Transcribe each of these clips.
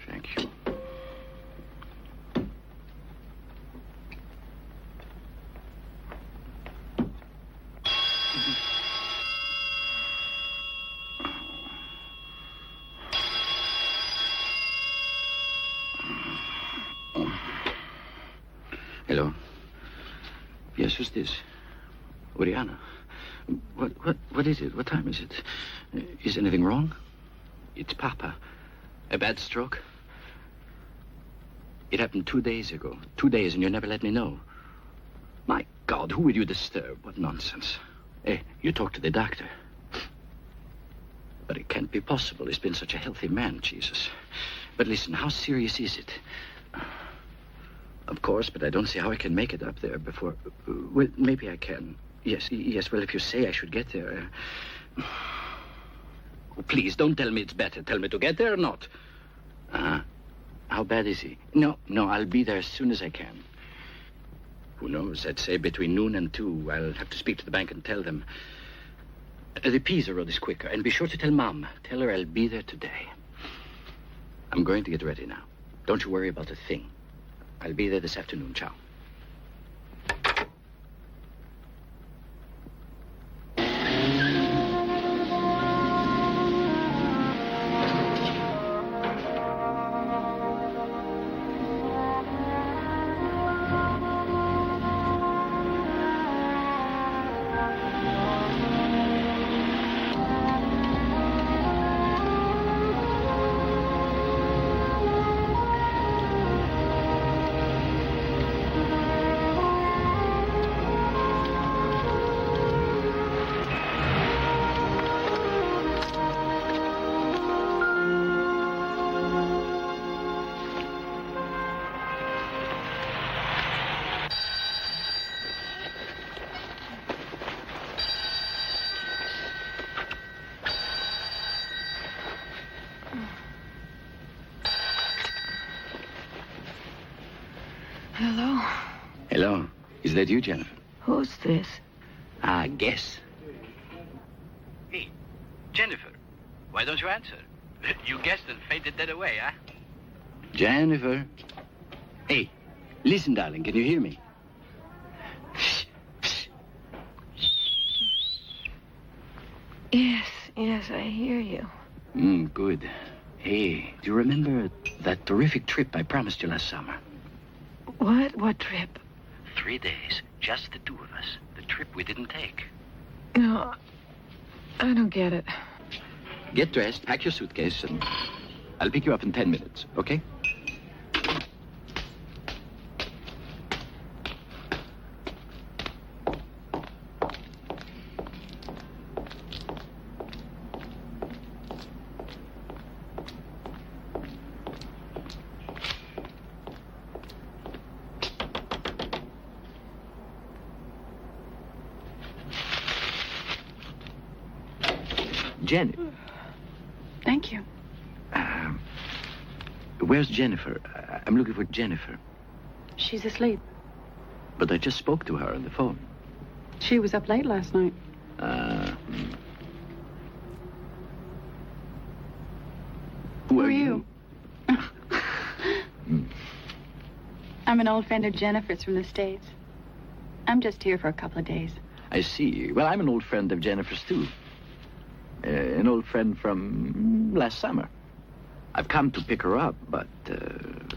Thank you. Hello. Yes, who's this? Oriana. What is it? What time is it? Is anything wrong? It's Papa. A bad stroke? It happened 2 days ago. 2 days, and you never let me know. My God, who would you disturb? What nonsense. Hey, you talk to the doctor. But it can't be possible. He's been such a healthy man, Jesus. But listen, how serious is it? Of course, but I don't see how I can make it up there before... Well, maybe I can. Yes, well, if you say I should get there... Please, don't tell me it's better. Tell me to get there or not. How bad is he? No, I'll be there as soon as I can. Who knows? I'd say between noon and 2. I'll have to speak to the bank and tell them. The Pisa road is quicker. And be sure to tell Mom. Tell her I'll be there today. I'm going to get ready now. Don't you worry about a thing. I'll be there this afternoon. Ciao. Hello. Is that you, Jennifer? Who's this? Guess. Hey, Jennifer, why don't you answer? You guessed and fainted dead away, huh? Jennifer. Hey, listen, darling, can you hear me? Yes, I hear you. Good. Hey, do you remember that terrific trip I promised you last summer? What trip? 3 days, just the 2 of us. The trip we didn't take. No, I don't get it. Get dressed, pack your suitcase, and I'll pick you up in 10 minutes, okay? Jenny. Thank you. Where's Jennifer? I'm looking for Jennifer. She's asleep. But I just spoke to her on the phone. She was up late last night. Who are you? I'm an old friend of Jennifer's from the States. I'm just here for a couple of days. I see. Well, I'm an old friend of Jennifer's, too. An old friend from last summer. I've come to pick her up, but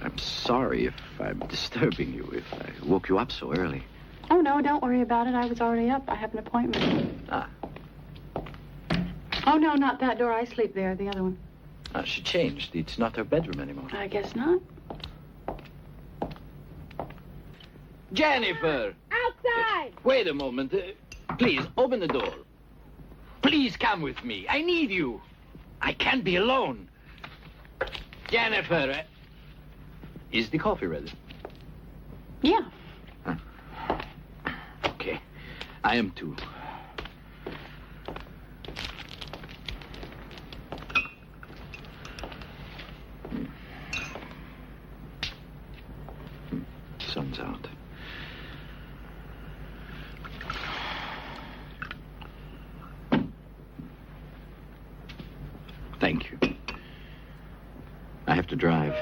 I'm sorry if I'm disturbing you, if I woke you up so early. Oh, no, don't worry about it. I was already up. I have an appointment. Oh, no, not that door. I sleep there, the other one. She changed. It's not her bedroom anymore. I guess not. Jennifer! Outside! Wait a moment. Please, open the door. Please come with me. I need you. I can't be alone. Jennifer, is the coffee ready? Yeah. Okay. I am too. Sun's out. drive.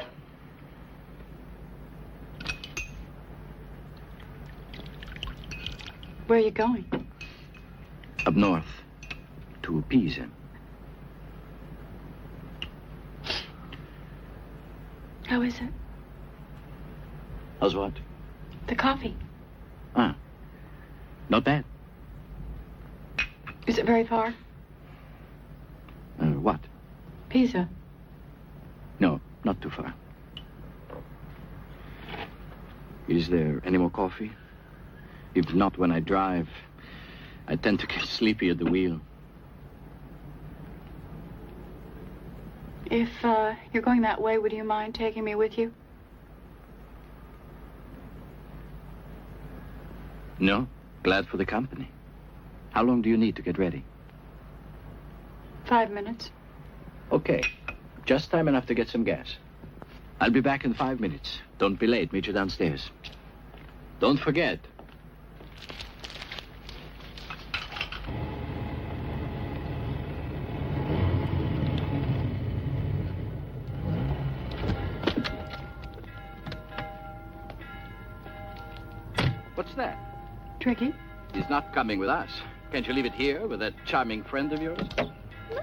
Where are you going? Up north. To Pisa. How is it? How's what? The coffee. Ah. Not bad. Is it very far? What? Pisa. No, not too far. Is there any more coffee? If not, when I drive, I tend to get sleepy at the wheel. If you're going that way, would you mind taking me with you? No, glad for the company. How long do you need to get ready? 5 minutes. Okay, just time enough to get some gas. I'll be back in 5 minutes. Don't be late, meet you downstairs. Don't forget. What's that? Tricky? He's not coming with us. Can't you leave it here with that charming friend of yours?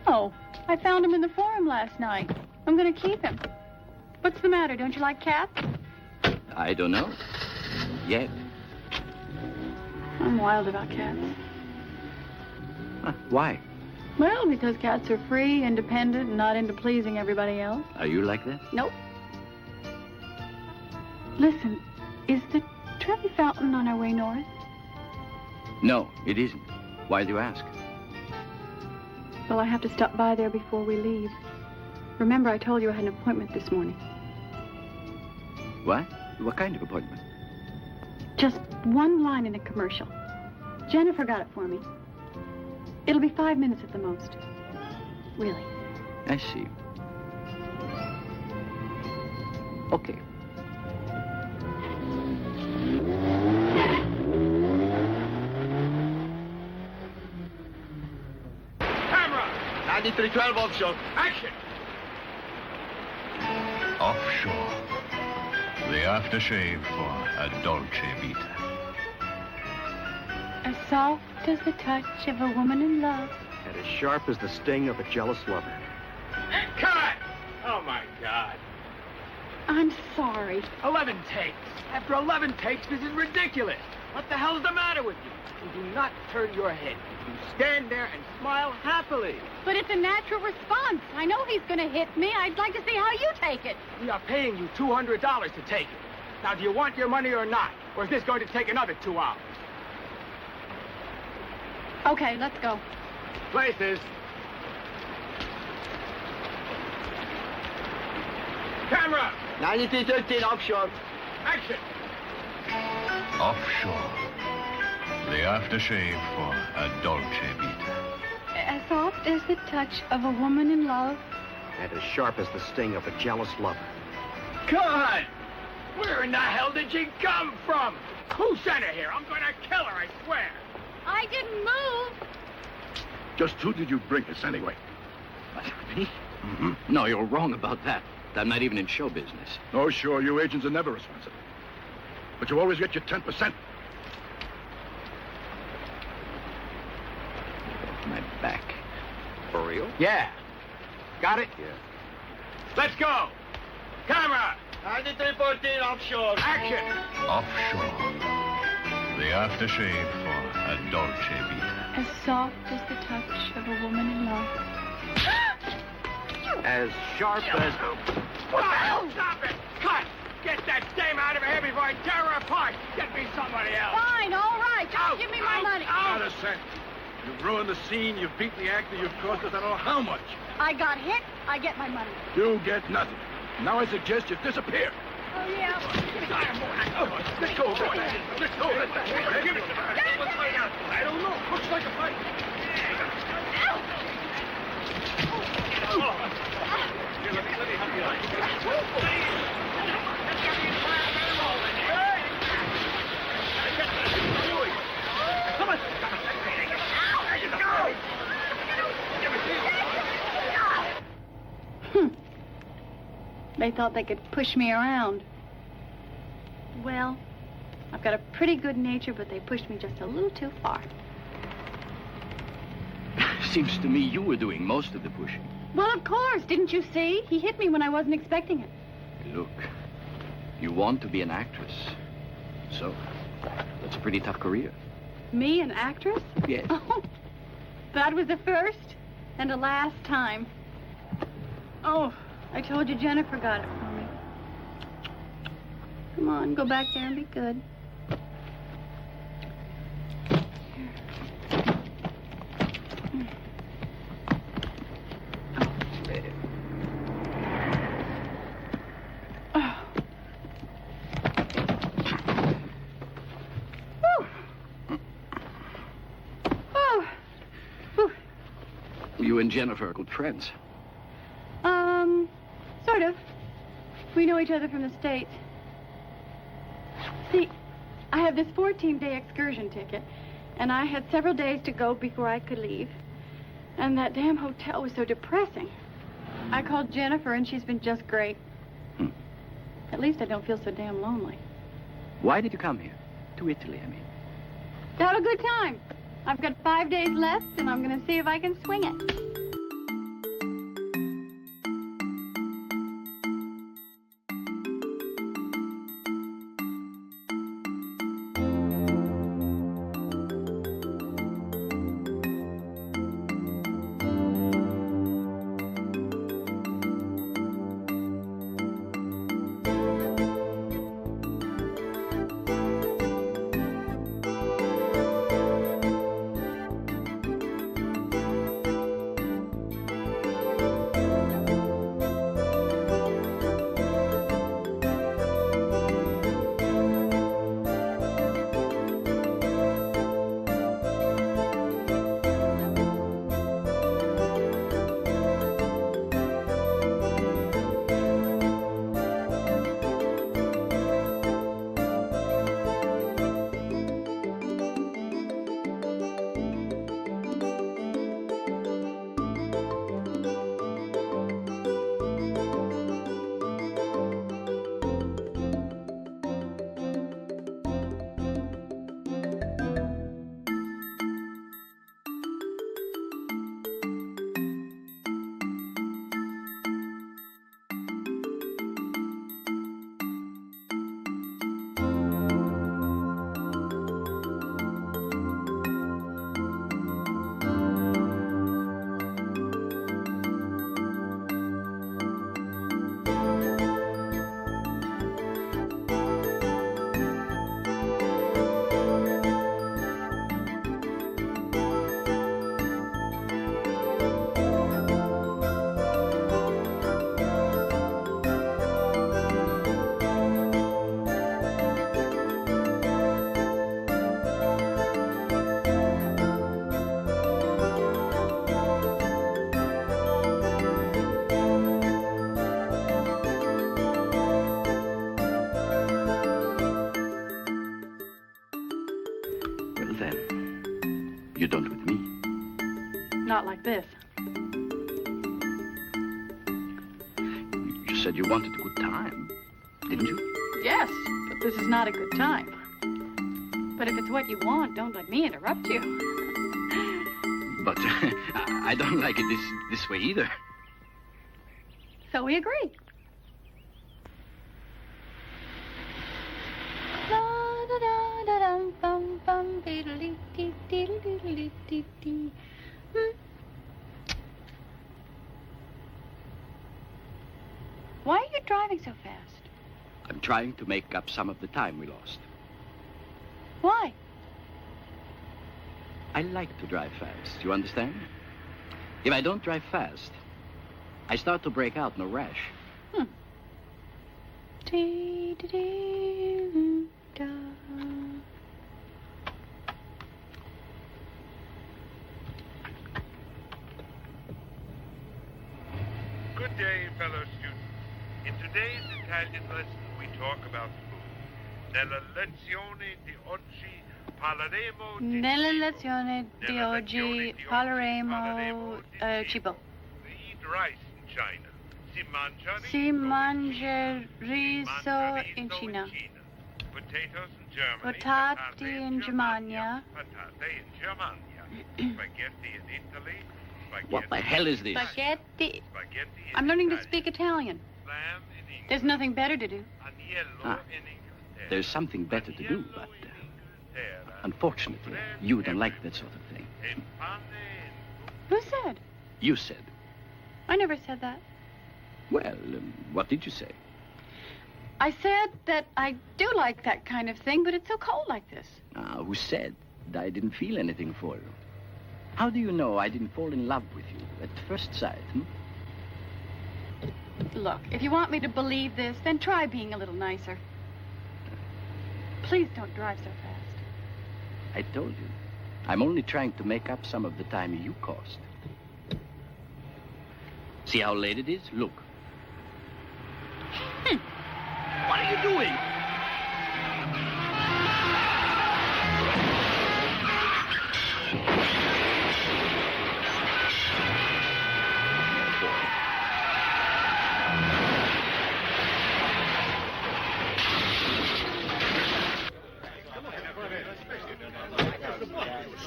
No. I found him in the forum last night. I'm going to keep him. What's the matter? Don't you like cats? I don't know. Yet. I'm wild about cats. Huh, why? Well, because cats are free, independent, and not into pleasing everybody else. Are you like that? Nope. Listen, is the Trevi Fountain on our way north? No, it isn't. Why do you ask? Well, I have to stop by there before we leave. Remember, I told you I had an appointment this morning. What? What kind of appointment? Just one line in a commercial. Jennifer got it for me. It'll be 5 minutes at the most. Really. I see. Okay. Camera! 9312 offshore. Action! Offshore. The aftershave for a dolce vita. As soft as the touch of a woman in love. And as sharp as the sting of a jealous lover. Cut! Oh, my God. I'm sorry. 11 takes. After 11 takes, this is ridiculous. What the hell's the matter with you? You do not turn your head. You stand there and smile happily. But it's a natural response. I know he's going to hit me. I'd like to see how you take it. We are paying you $200 to take it. Now, do you want your money or not? Or is this going to take another 2 hours? Okay, let's go. Places. Camera! 9313 offshore. Action! Offshore. The aftershave for a dolce vita. As soft as the touch of a woman in love. And as sharp as the sting of a jealous lover. God! Where in the hell did she come from? Who sent her here? I'm gonna kill her, I swear. I didn't move. Just who did you bring us, anyway? Me? Mm-hmm. No, you're wrong about that. I'm not even in show business. Oh, sure, you agents are never responsible. But you always get your 10%. My back. For real? Yeah. Got it? Yeah. Let's go! Camera! 9314 offshore. Action! Offshore. The aftershave for a dolce vita. As soft as the touch of a woman in love. As sharp as... Oh, stop it! Cut! Get that dame out of here before I tear her apart! Get me somebody else! Fine, all right. Just Out, give me my out, money. out. Not a cent. You've ruined the scene, you've beaten the actor, you've cost us I don't know how much. I got hit. I get my money. You get nothing. Now I suggest you disappear. Oh, yeah. Let go, boy. Let go. Give it to me. What's going on? I don't know. Looks like a fight. Here, let me help you out. Come on. They thought they could push me around. Well, I've got a pretty good nature, but they pushed me just a little too far. Seems to me you were doing most of the pushing. Well, of course. Didn't you see? He hit me when I wasn't expecting it. Look, you want to be an actress. So, that's a pretty tough career. Me, an actress? Yes. Oh, that was the first and the last time. Oh, I told you Jennifer got it for me. Come on, go back there and be good. You and Jennifer are good friends. Sort of. We know each other from the States. See, I have this 14-day excursion ticket, and I had several days to go before I could leave. And that damn hotel was so depressing. I called Jennifer, and she's been just great. At least I don't feel so damn lonely. Why did you come here? To Italy, I mean. To have a good time. I've got 5 days left, and I'm going to see if I can swing it. You don't with me. Not like this. You said you wanted a good time, didn't you? Yes, but this is not a good time. But if it's what you want, don't let me interrupt you. But I don't like it this way either. So we agree. Why are you driving so fast? I'm trying to make up some of the time we lost. Why? I like to drive fast, you understand? If I don't drive fast, I start to break out in a rash. Good day, fellow students. In today's Italian lesson, we talk about food. Nella lezione di oggi parleremo di Nella cibo. lezione di oggi parleremo cibo. They eat rice in China, Si mangia riso in Cina. Potatoes in Germany. Potati in Germania. Patate in Germania. Spaghetti in Italy. What the hell is this? Spaghetti. Spaghetti in I'm learning to Italian. speak Italian. Lamb in England. There's nothing better to do. Agnello Ah, in Inglaterra. There's something better to do, but Agnello in Inglaterra. unfortunately, you don't like that sort of thing. E pane in Who said? You said. I never said that. Well, what did you say? I said that I do like that kind of thing, but it's so cold like this. Who said I didn't feel anything for you? How do you know I didn't fall in love with you at first sight, Look, if you want me to believe this, then try being a little nicer. Please don't drive so fast. I told you. I'm only trying to make up some of the time you cost. See how late it is? Look. What are you doing?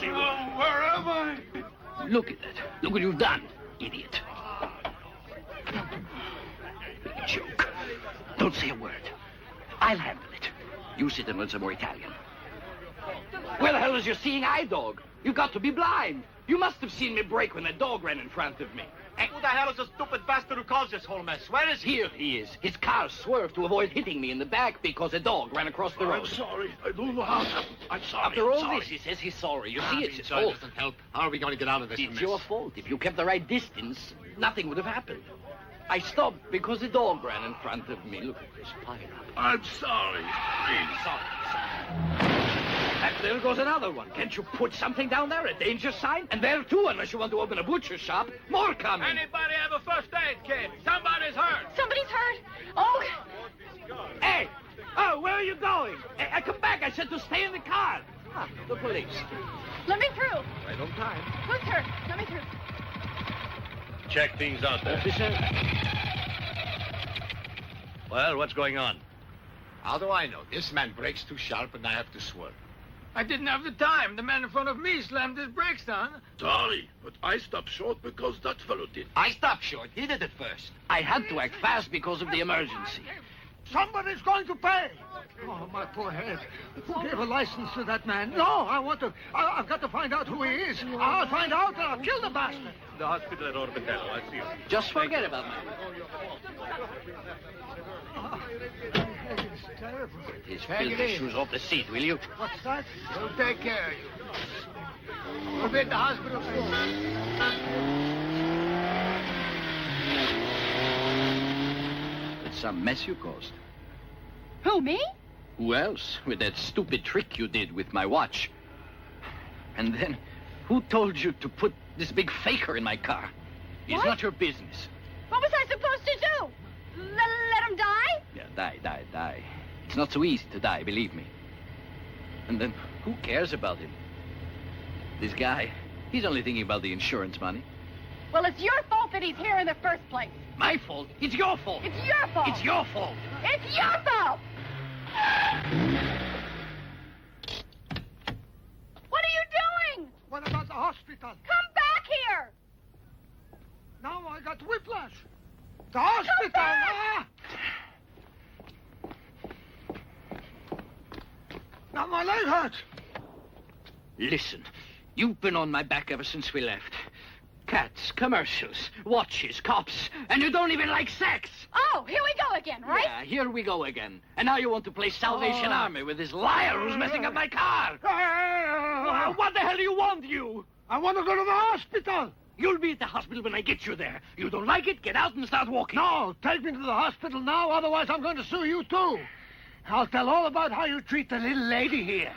Where am I? Look at that. Look what you've done, idiot. Big joke. Don't say a word. I'll handle it. You sit and learn some more Italian. Where the hell is your seeing eye dog? You got to be blind. You must have seen me brake when that dog ran in front of me. Who the hell is the stupid bastard who caused this whole mess? Where is he? Here he is. His car swerved to avoid hitting me in the back because a dog ran across the road. I'm sorry. I don't know how. I'm sorry. After all sorry. this, he says he's sorry. You see, it's his Sorry fault. doesn't help. How are we going to get out of this It's mess? your fault. If you kept the right distance, nothing would have happened. I stopped because the dog ran in front of me. Look at this pile up. I'm sorry. Please. Sorry. And there goes another one. Can't you put something down there? A danger sign? And there, too, unless you want to open a butcher shop. More coming. Anybody have a first aid kit? Somebody's hurt. Somebody's hurt. Oh, Hey! Oh, where are you going? Hey, come back. I said to stay in the car. Ah, the police. let me through. Right on time. Who's hurt? Let me through. Check things out there. Officer. Well, what's going on? How do I know? This man brakes too sharp and I have to swerve. I didn't have the time. The man in front of me slammed his brakes down. Sorry, but I stopped short because that fellow did. I stopped short. He did it first. I had to act fast because of the emergency. Somebody's going to pay. Oh, my poor head. Who gave a license to that man? No, I've got to find out who he is. I'll find out and I'll kill the bastard. The hospital at Orbitello. I'll see you. Just forget about me. It's terrible. His filthy shoes off the seat, will you? What's that? We'll take care of you. We'll be at the hospital. It's some mess you caused. Who, me? Who else? With that stupid trick you did with my watch. And then, who told you to put this big faker in my car? It's What? not your business. What was I supposed to do? Let him die? Yeah, die. It's not so easy to die, believe me. And then, who cares about him? This guy, he's only thinking about the insurance money. Well, it's your fault that he's here in the first place. My fault? It's your fault. It's your fault. It's your fault. It's your fault. What are you doing? What about the hospital? Come back here. Now I got whiplash. The hospital! Ah! Now my leg hurts. Listen, you've been on my back ever since we left. Cats, commercials, watches, cops, and you don't even like sex. Oh, here we go again, right? Yeah, here we go again. And now you want to play Salvation Army with this liar who's messing up my car. Well, what the hell do you want, you? I want to go to the hospital. You'll be at the hospital when I get you there. You don't like it? Get out and start walking. No, take me to the hospital now, otherwise I'm going to sue you too. I'll tell all about how you treat the little lady here.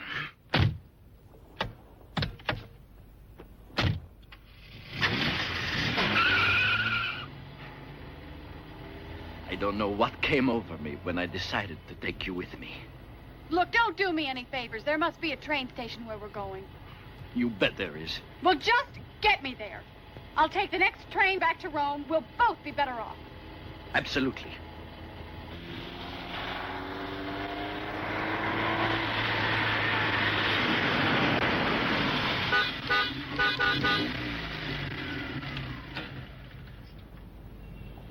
I don't know what came over me when I decided to take you with me. Look, don't do me any favors. There must be a train station where we're going. You bet there is. Well, just get me there. I'll take the next train back to Rome. We'll both be better off. Absolutely.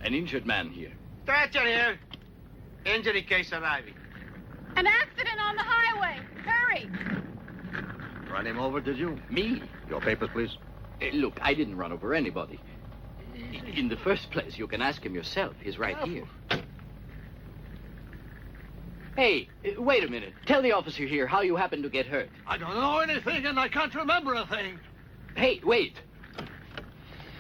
An injured man here. Stretcher here. Injury case arriving. An accident on the highway. Hurry. Run him over, did you? Me? Your papers, please. Look, I didn't run over anybody. In the first place, you can ask him yourself. He's right here. Hey, wait a minute. Tell the officer here how you happened to get hurt. I don't know anything, and I can't remember a thing. Hey, wait.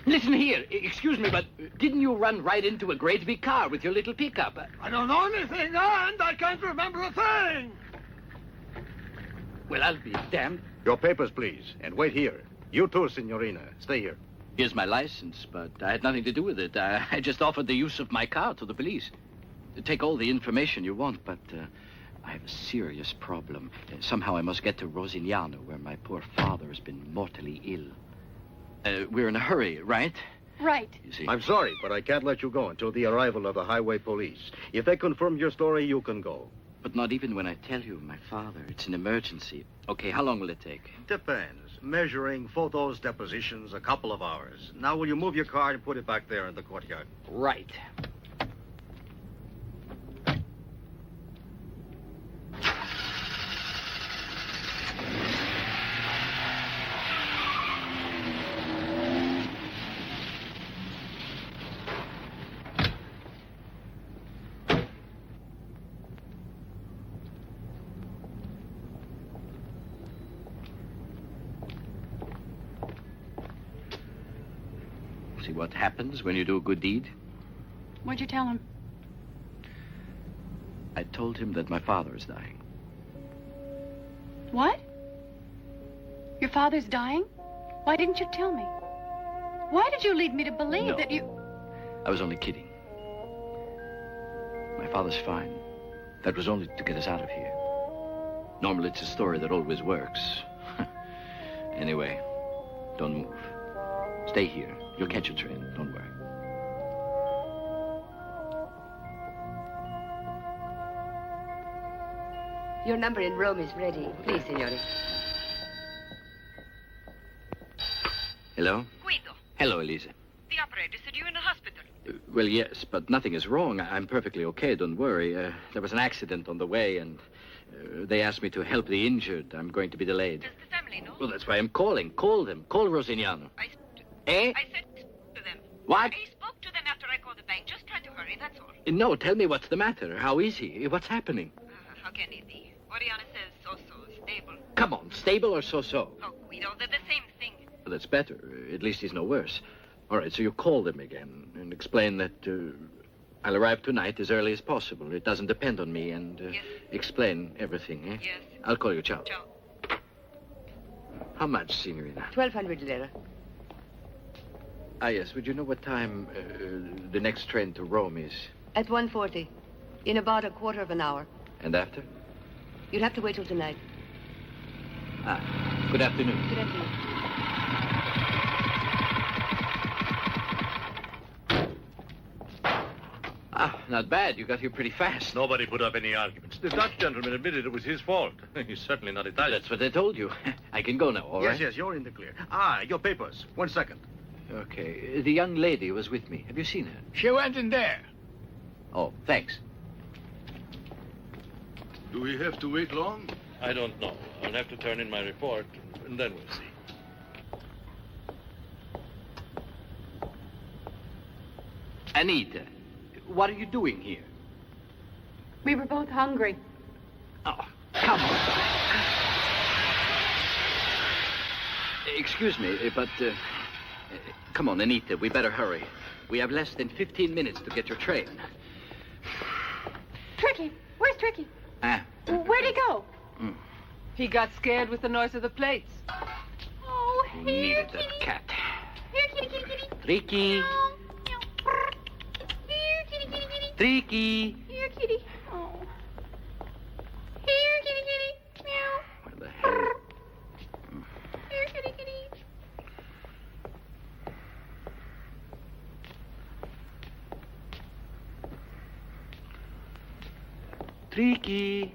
Listen here. Excuse me, but didn't you run right into a great big car with your little pickup? I don't know anything, and I can't remember a thing. Well, I'll be damned. Your papers, please, and wait here. You too, Signorina. Stay here. Here's my license, but I had nothing to do with it. I just offered the use of my car to the police. Take all the information you want, but I have a serious problem. Somehow I must get to Rosignano, where my poor father has been mortally ill. We're in a hurry, right? Right. You see. I'm sorry, but I can't let you go until the arrival of the highway police. If they confirm your story, you can go. But not even when I tell you, my father. It's an emergency. Okay, how long will it take? Depends. Measuring, photos, depositions, a couple of hours. Now, will you move your car and put it back there in the courtyard? Right. See what happens when you do a good deed? What'd you tell him? I told him that my father is dying. What? Your father's dying? Why didn't you tell me? Why did you lead me to believe that you... I was only kidding. My father's fine. That was only to get us out of here. Normally, it's a story that always works. Anyway, don't move. Stay here. You'll catch a train. Don't worry. Your number in Rome is ready. Please, signore. Hello? Guido, Hello, Elisa. the operator said you were in the hospital. Well, yes, but nothing is wrong. I'm perfectly okay. Don't worry. There was an accident on the way, and they asked me to help the injured. I'm going to be delayed. Does the family know? Well, that's why I'm calling. Call them. Call Rosignano. Eh? I said to them. What? I spoke to them after I called the bank. Just try to hurry, that's all. No, tell me what's the matter. How is he? What's happening? How can it be? Oriana says so-so, stable. Come on, stable or so-so? Oh, Guido, they're the same thing. Well, that's better. At least he's no worse. All right, so you call them again and explain that I'll arrive tonight as early as possible. It doesn't depend on me, and Yes. explain everything, eh? Yes. I'll call you. Ciao. Ciao. How much, signorina? 1,200 lira. Ah, yes. Would you know what time the next train to Rome is? At 1:40. In about a quarter of an hour. And after? You'd have to wait till tonight. Ah, good afternoon. Good afternoon. Ah, not bad. You got here pretty fast. Nobody put up any arguments. The Dutch gentleman admitted it was his fault. He's certainly not Italian. That's what I told you. I can go now, all right? Yes, you're in the clear. Ah, your papers. 1 second. Okay. The young lady was with me. Have you seen her? She went in there. Oh, thanks. Do we have to wait long? I don't know. I'll have to turn in my report, and then we'll see. Anita, what are you doing here? We were both hungry. Oh, come on. Excuse me, but come on, Anita, we better hurry. We have less than 15 minutes to get your train. Tricky. Where's Tricky? Ah. Where'd he go? He got scared with the noise of the plates. Oh, Who here, needed kitty. that cat? Here, kitty, kitty, kitty. Tricky. Meow, meow. Here, kitty, kitty, kitty. Tricky. Here, kitty. Oh. Here, kitty, kitty. Meow. Where the hell? Here, kitty, kitty. Tricky.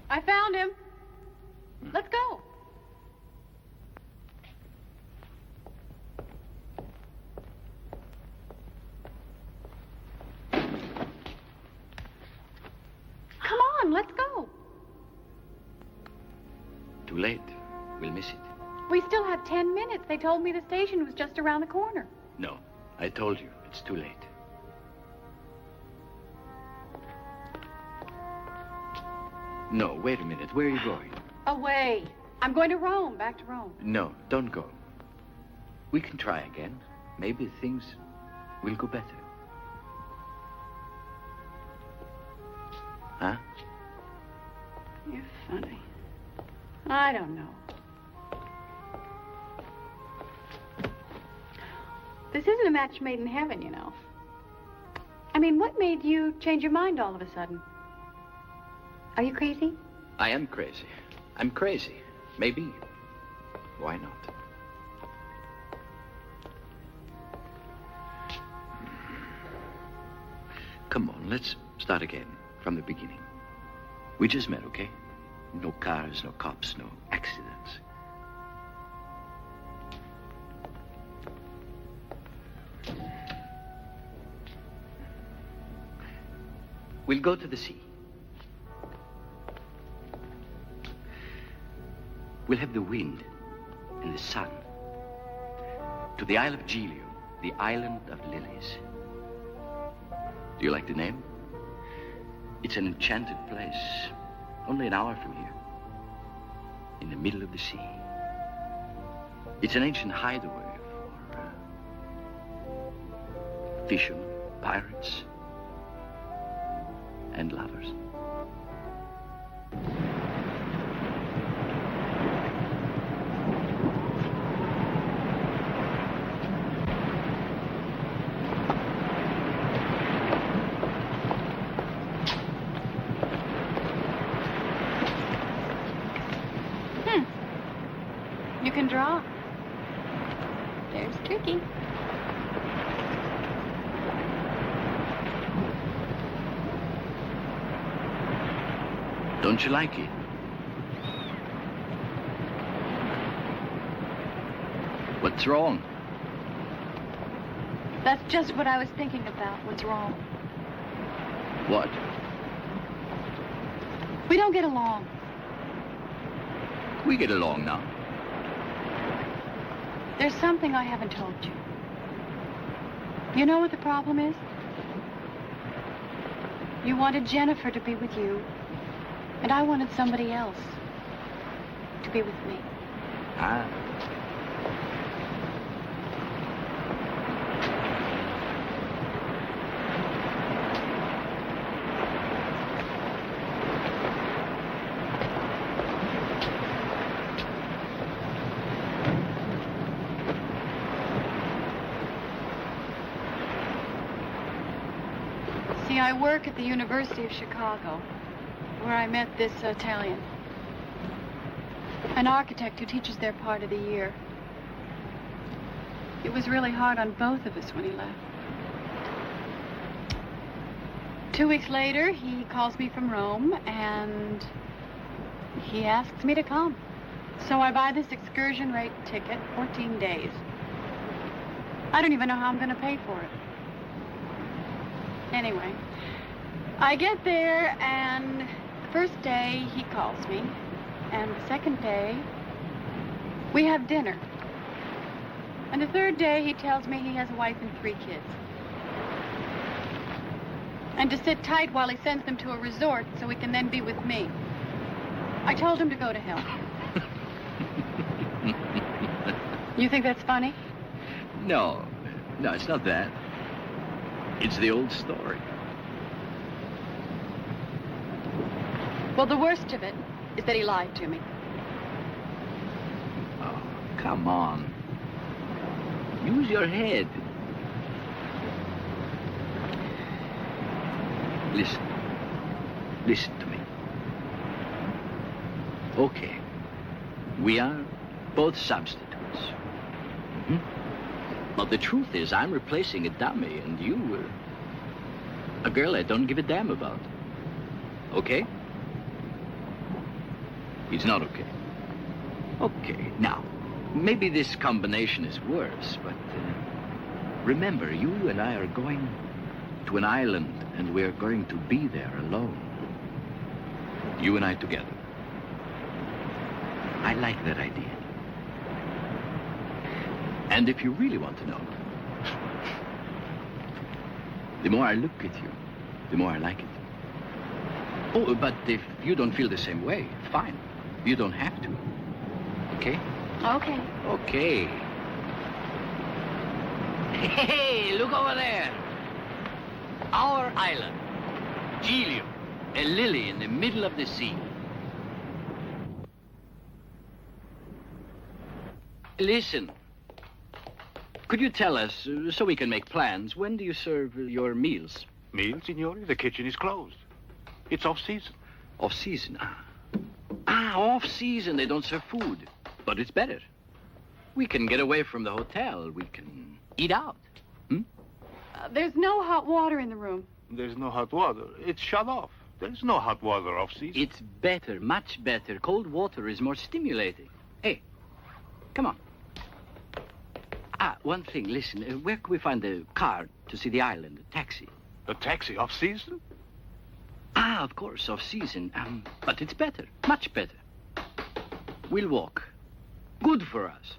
I found him. Let's go. Come on, let's go. Too late. We'll miss it. We still have 10 minutes. They told me the station was just around the corner. No, I told you. It's too late. No, wait a minute. Where are you going? Away. I'm going to Rome, back to Rome. No, don't go. We can try again. Maybe things will go better. Huh? You're funny. I don't know. This isn't a match made in heaven, you know. I mean, what made you change your mind all of a sudden? Are you crazy? I am crazy. I'm crazy. Maybe. Why not? Come on, let's start again from the beginning. We just met, okay? No cars, no cops, no accidents. We'll go to the sea. We'll have the wind and the sun. To the Isle of Giglio, the island of lilies. Do you like the name? It's an enchanted place, only an hour from here, in the middle of the sea. It's an ancient hideaway for fishermen, pirates, and lovers. You can draw. There's Tricky. Don't you like it? What's wrong? That's just what I was thinking about. What's wrong? What? We don't get along. We get along now. There's something I haven't told you. You know what the problem is? You wanted Jennifer to be with you, and I wanted somebody else to be with me. Ah. I work at the University of Chicago, where I met this Italian. An architect who teaches there part of the year. It was really hard on both of us when he left. 2 weeks later, he calls me from Rome, and he asks me to come. So I buy this excursion rate ticket, 14 days. I don't even know how I'm going to pay for it. Anyway, I get there, and the first day he calls me, and the second day we have dinner. And the third day he tells me he has a wife and 3 kids. And to sit tight while he sends them to a resort so he can then be with me. I told him to go to hell. You think that's funny? No, it's not that. It's the old story. Well, the worst of it is that he lied to me. Oh, come on. Use your head. Listen. Listen to me. Okay. We are both substitutes. But the truth is, I'm replacing a dummy, and you, a girl I don't give a damn about. Okay? It's not okay. Okay, now, maybe this combination is worse, but remember, you and I are going to an island, and we're going to be there alone. You and I together. I like that idea. And if you really want to know, the more I look at you, the more I like it. Oh, but if you don't feel the same way, fine. You don't have to. Okay? Okay. Okay. Hey, look over there. Our island. Giglio, a lily in the middle of the sea. Listen. Could you tell us, so we can make plans, when do you serve your meals? Meal, signore? The kitchen is closed. It's off-season. Off-season? Off-season. They don't serve food. But it's better. We can get away from the hotel. We can eat out. There's no hot water in the room. There's no hot water. It's shut off. There's no hot water off-season. It's better, much better. Cold water is more stimulating. Hey, come on. One thing, listen. Where can we find a car to see the island, a taxi? A taxi off-season? Of course, off-season. But it's better, much better. We'll walk. Good for us.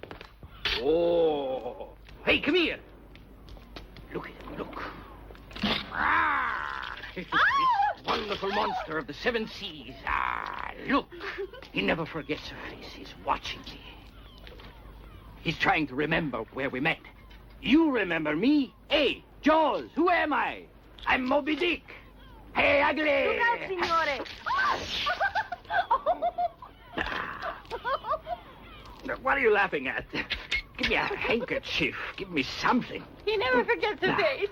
Oh. Hey, come here. Look at him, look. This wonderful monster of the 7 seas. Look. He never forgets her face. He's watching me. He's trying to remember where we met. You remember me? Hey, Jaws, who am I? I'm Moby Dick. Hey, ugly. Look out, signore. What are you laughing at? Give me a handkerchief. Give me something. He never forgets a face.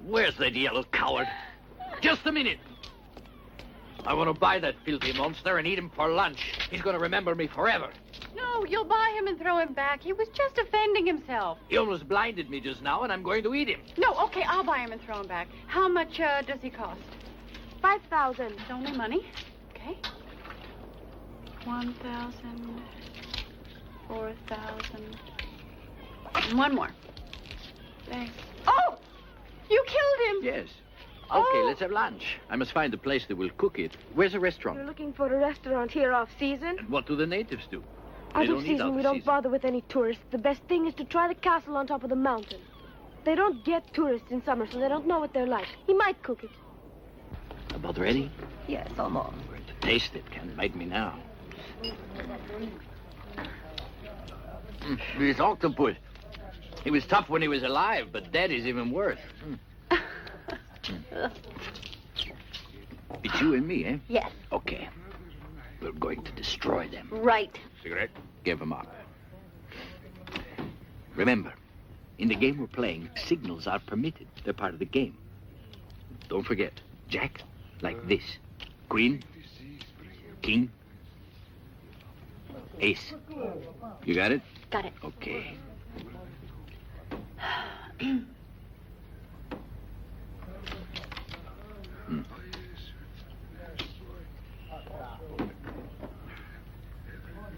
Where's that yellow coward? Just a minute. I want to buy that filthy monster and eat him for lunch. He's going to remember me forever. No, you'll buy him and throw him back. He was just offending himself. He almost blinded me just now, and I'm going to eat him. No, okay, I'll buy him and throw him back. How much does he cost? 5,000. It's only money. Okay. 1,000. 4,000. One more. Thanks. Oh! You killed him! Yes. Okay, let's have lunch. I must find a place that will cook it. Where's a restaurant? We're looking for a restaurant here off-season. And what do the natives do? Out of season, we don't bother with any tourists. The best thing is to try the castle on top of the mountain. They don't get tourists in summer, so they don't know what they're like. He might cook it. About ready? Yes, almost. I'm going to taste it. Can't bite me now. This octopus. He was tough when he was alive, but dead is even worse. It's you and me, eh? Yes. Okay. We're going to destroy them. Right. Cigarette? Give them up. Remember, in the game we're playing, signals are permitted. They're part of the game. Don't forget, Jack, like this. Queen, king, ace. You got it? Got it. Okay.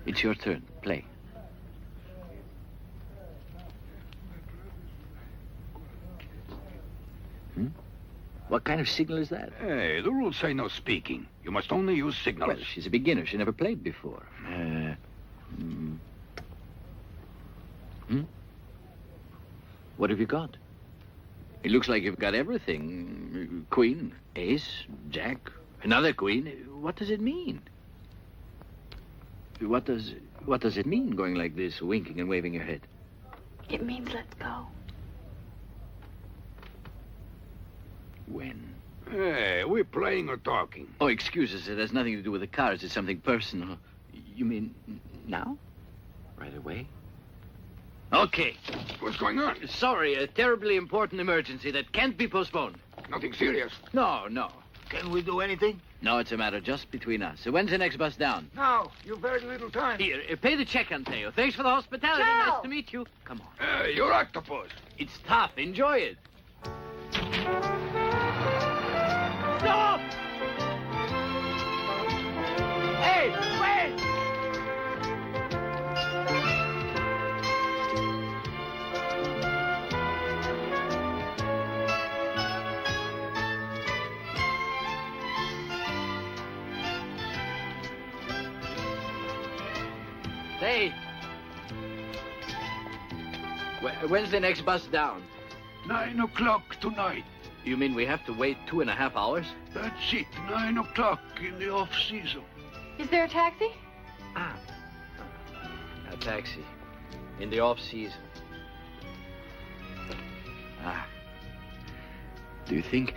It's your turn. Play. What kind of signal is that? Hey, the rules say no speaking. You must only use signals. Well, she's a beginner. She never played before. What have you got? It looks like you've got everything. Queen, ace, jack, another queen. What does it mean? What does it mean, going like this, winking and waving your head? It means let's go. When? Hey, we're playing or talking? Oh, excuse us. It has nothing to do with the cars. It's something personal. You mean now? Right away? Okay. What's going on? Sorry, a terribly important emergency that can't be postponed. Nothing serious. No. Can we do anything? No, it's a matter just between us. So when's the next bus down? No, you've very little time. Here, pay the check, Anteo. Thanks for the hospitality. No. Nice to meet you. Come on. You're octopus. It's tough. Enjoy it. Stop! Hey, wait! Hey. When's the next bus down? 9 o'clock tonight. You mean we have to wait 2.5 hours? That's it. 9 o'clock in the off-season. Is there a taxi? A taxi. In the off-season. Do you think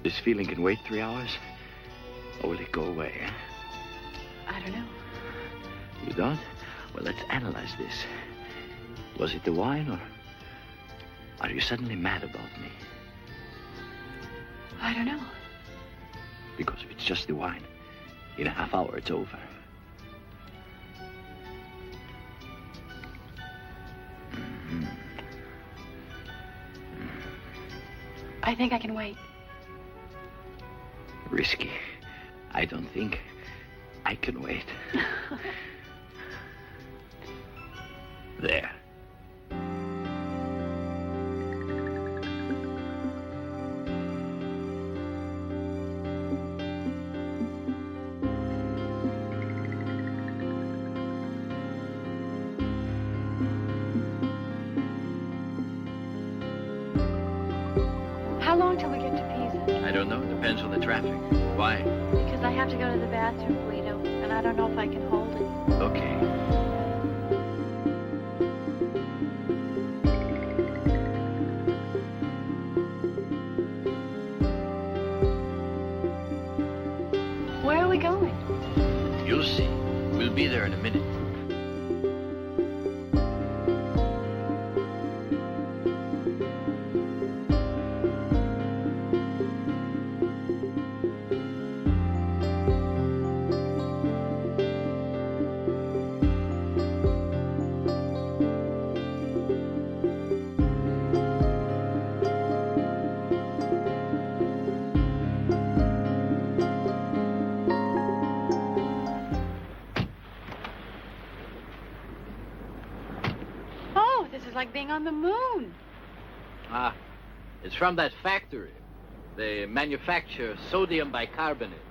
this feeling can wait 3 hours? Or will it go away? I don't know. You don't? Well, let's analyze this. Was it the wine, or are you suddenly mad about me? I don't know. Because if it's just the wine, in a half hour it's over. I think I can wait. Risky. I don't think I can wait. There. How long till we get to Pisa? I don't know. Depends on the traffic. Why? Because I have to go to the bathroom, Guido, and I don't know if I can hold it. Okay. Where are we going? You'll see. We'll be there in a minute. Like being on the moon. It's from that factory. They manufacture sodium bicarbonate.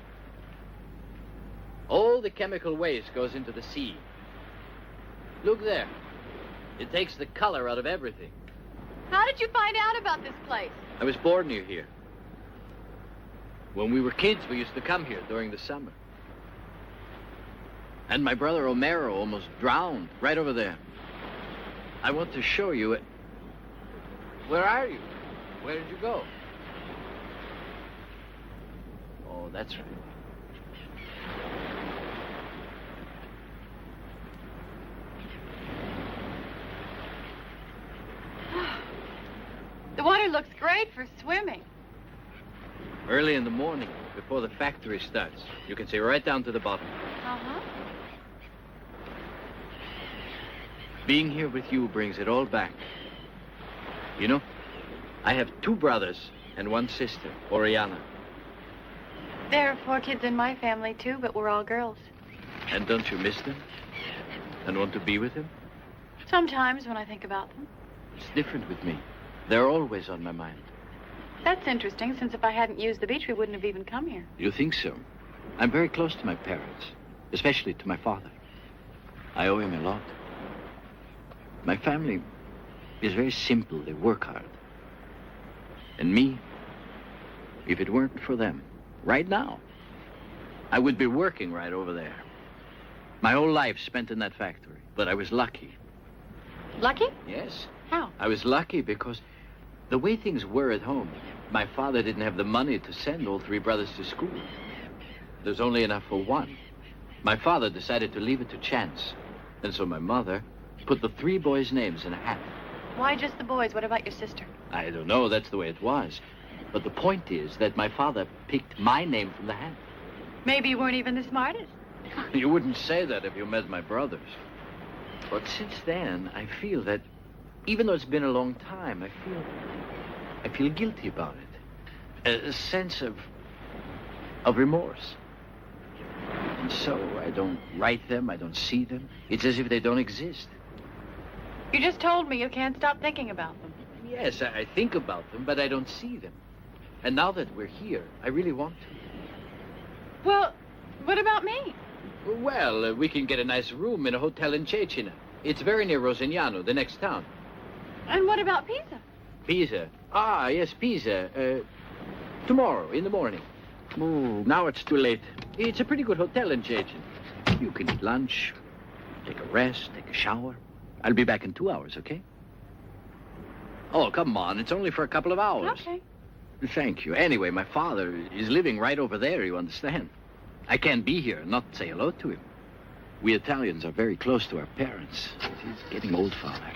All the chemical waste goes into the sea. Look there. It takes the color out of everything. How did you find out about this place? I was born near here. When we were kids, we used to come here during the summer. And my brother Homero almost drowned right over there. I want to show you it. Where are you? Where did you go? Oh, that's right. The water looks great for swimming. Early in the morning, before the factory starts, you can see right down to the bottom. Uh-huh. Being here with you brings it all back. You know, I have 2 brothers and 1 sister, Oriana. There are 4 kids in my family, too, but we're all girls. And don't you miss them? And want to be with them? Sometimes when I think about them. It's different with me. They're always on my mind. That's interesting, since if I hadn't used the beach, we wouldn't have even come here. You think so? I'm very close to my parents, especially to my father. I owe him a lot. My family is very simple. They work hard. And me, if it weren't for them, right now, I would be working right over there. My whole life spent in that factory. But I was lucky. Lucky? Yes. How? I was lucky because the way things were at home, my father didn't have the money to send all 3 brothers to school. There was only enough for 1. My father decided to leave it to chance. And so my mother Put the 3 boys' names in a hat. Why just the boys? What about your sister? I don't know. That's the way it was. But the point is that my father picked my name from the hat. Maybe you weren't even the smartest. You wouldn't say that if you met my brothers. But since then, I feel that, even though it's been a long time, I feel guilty about it. A sense of remorse. And so I don't write them, I don't see them. It's as if they don't exist. You just told me you can't stop thinking about them. Yes, I think about them, but I don't see them. And now that we're here, I really want to. Well, what about me? Well, we can get a nice room in a hotel in Cecina. It's very near Rosignano, the next town. And what about Pisa? Pisa? Ah, yes, Pisa. Tomorrow, in the morning. Oh, now it's too late. It's a pretty good hotel in Cecina. You can eat lunch, take a rest, take a shower. I'll be back in 2 hours, okay? Oh, come on. It's only for a couple of hours. Okay. Thank you. Anyway, my father is living right over there, you understand? I can't be here and not say hello to him. We Italians are very close to our parents. He's getting old, Father.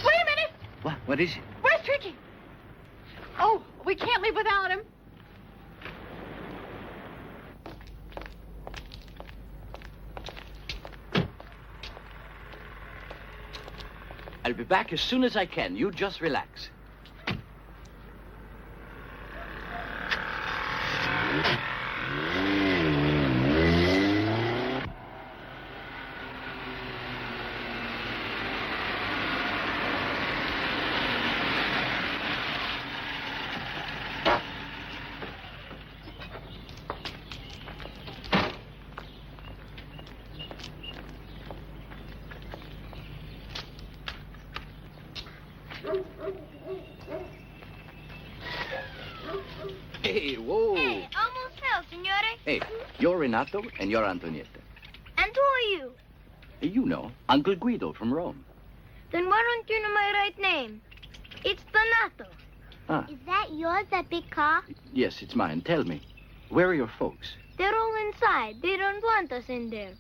Wait a minute! What? What is it? Where's Tricky? Oh, we can't leave without him. I'll be back as soon as I can. You just relax. Hey, whoa. Hey, almost fell, signore. Hey, you're Renato and you're Antonietta. And who are you? You know, Uncle Guido from Rome. Then why don't you know my right name? It's Donato. Ah. Is that yours, that big car? Yes, it's mine. Tell me, where are your folks? They're all inside. They don't want us in there.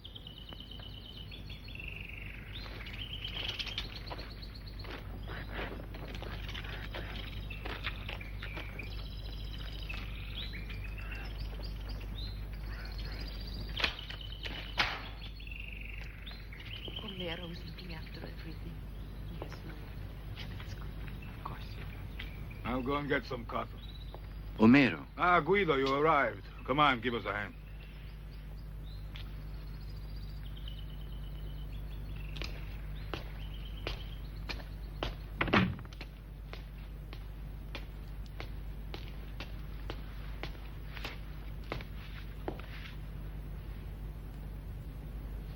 Omero's looking after everything. Yes, Lord. That's good. Of course. I'll go and get some cotton. Omero. Ah, Guido, you arrived. Come on, give us a hand.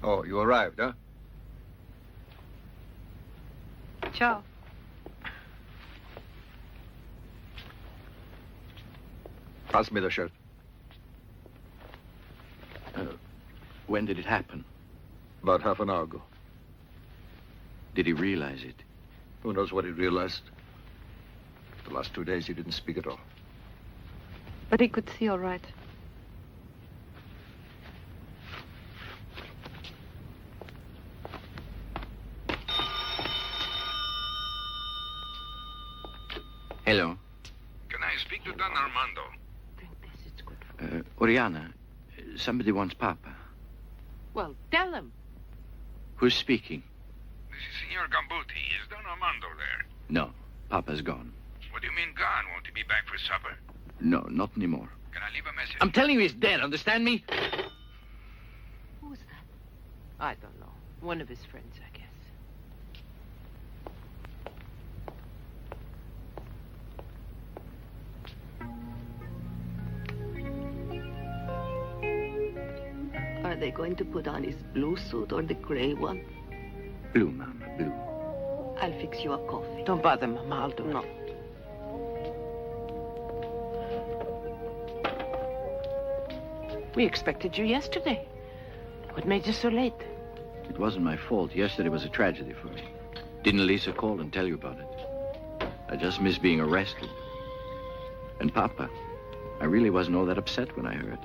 Oh, you arrived, huh? Ciao. Pass me the shirt. When did it happen? About half an hour ago. Did he realize it? Who knows what he realized? The last 2 days he didn't speak at all. But he could see all right. Hello. Can I speak to Don Armando? Oriana, somebody wants Papa. Well, tell him. Who's speaking? This is Signor Gambuti. Is Don Armando there? No, Papa's gone. What do you mean gone? Won't he be back for supper? No, not anymore. Can I leave a message? I'm telling you he's dead, understand me? Who's that? I don't know. One of his friends, I guess. Are they going to put on his blue suit or the gray one? Blue, Mama, blue. I'll fix you a coffee. Don't bother, Mama. I'll do it. No. We expected you yesterday. What made you so late? It wasn't my fault. Yesterday was a tragedy for me. Didn't Lisa call and tell you about it? I just missed being arrested. And Papa, I really wasn't all that upset when I heard.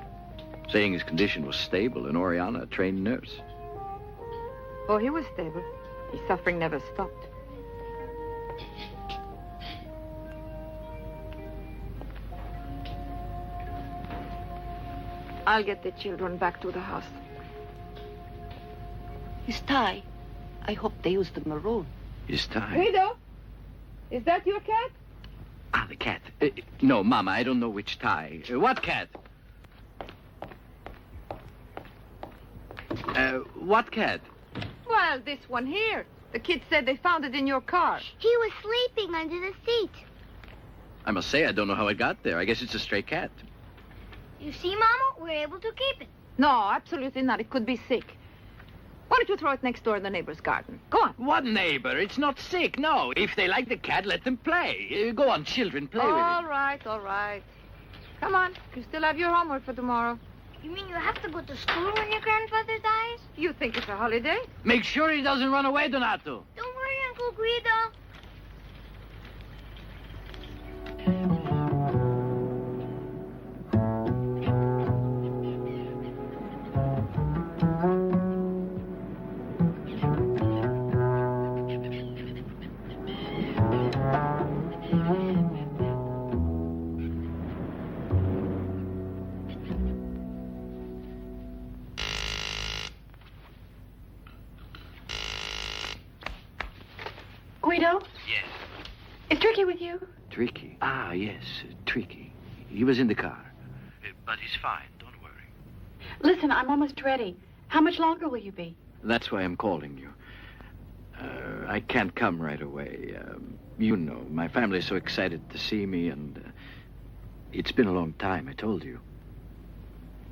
Saying his condition was stable and Oriana a trained nurse. Oh, he was stable. His suffering never stopped. I'll get the children back to the house. His tie. I hope they use the maroon. His tie? Guido, is that your cat? Ah, the cat. No, Mama, I don't know which tie. What cat? What cat? Well, this one here. The kids said they found it in your car. He was sleeping under the seat. I must say, I don't know how it got there. I guess it's a stray cat. You see, Mama? We're able to keep it. No, absolutely not. It could be sick. Why don't you throw it next door in the neighbor's garden? Go on. What neighbor? It's not sick, no. If they like the cat, let them play. Go on, children, play with it. All right, all right. Come on. You still have your homework for tomorrow. You mean you have to go to school when your grandfather dies? You think it's a holiday? Make sure he doesn't run away, Donato. Don't worry, Uncle Guido. Guido? Yes. Is Tricky with you? Tricky? Ah, yes, Tricky. He was in the car. But he's fine, don't worry. Listen, I'm almost ready. How much longer will you be? That's why I'm calling you. I can't come right away. You know, my family's so excited to see me, and it's been a long time, I told you.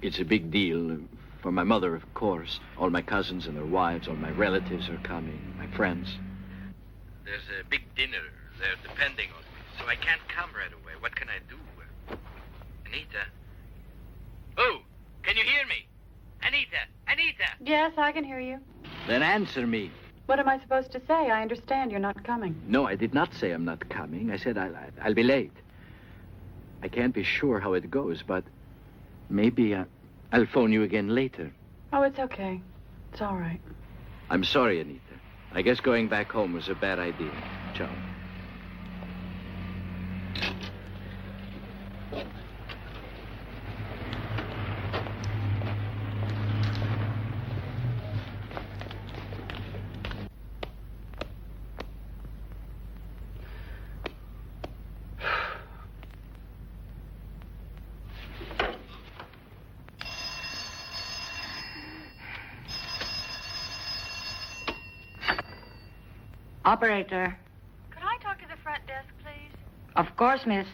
It's a big deal for my mother, of course. All my cousins and their wives, all my relatives are coming, my friends. There's a big dinner. They're depending on me, so I can't come right away. What can I do? Anita? Oh, can you hear me? Anita! Anita! Yes, I can hear you. Then answer me. What am I supposed to say? I understand you're not coming. No, I did not say I'm not coming. I said I'll be late. I can't be sure how it goes, but maybe I'll phone you again later. Oh, it's okay. It's all right. I'm sorry, Anita. I guess going back home was a bad idea. Ciao. Operator. Could I talk to the front desk, please? Of course, miss.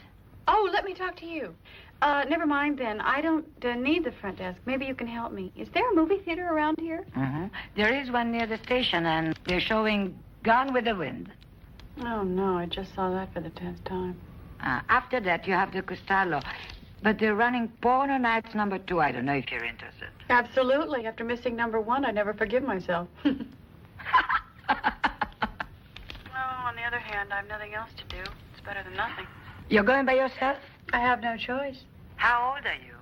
Oh, let me talk to you. Never mind then. I don't need the front desk. Maybe you can help me. Is there a movie theater around here? Mm-hmm. There is one near the station, and they're showing Gone with the Wind. Oh, no. I just saw that for the 10th time. After that, you have the Costello. But they're running Porno Nights #2. I don't know if you're interested. Absolutely. After missing #1, I never forgive myself. On the other hand, I have nothing else to do. It's better than nothing. You're going by yourself? I have no choice. How old are you?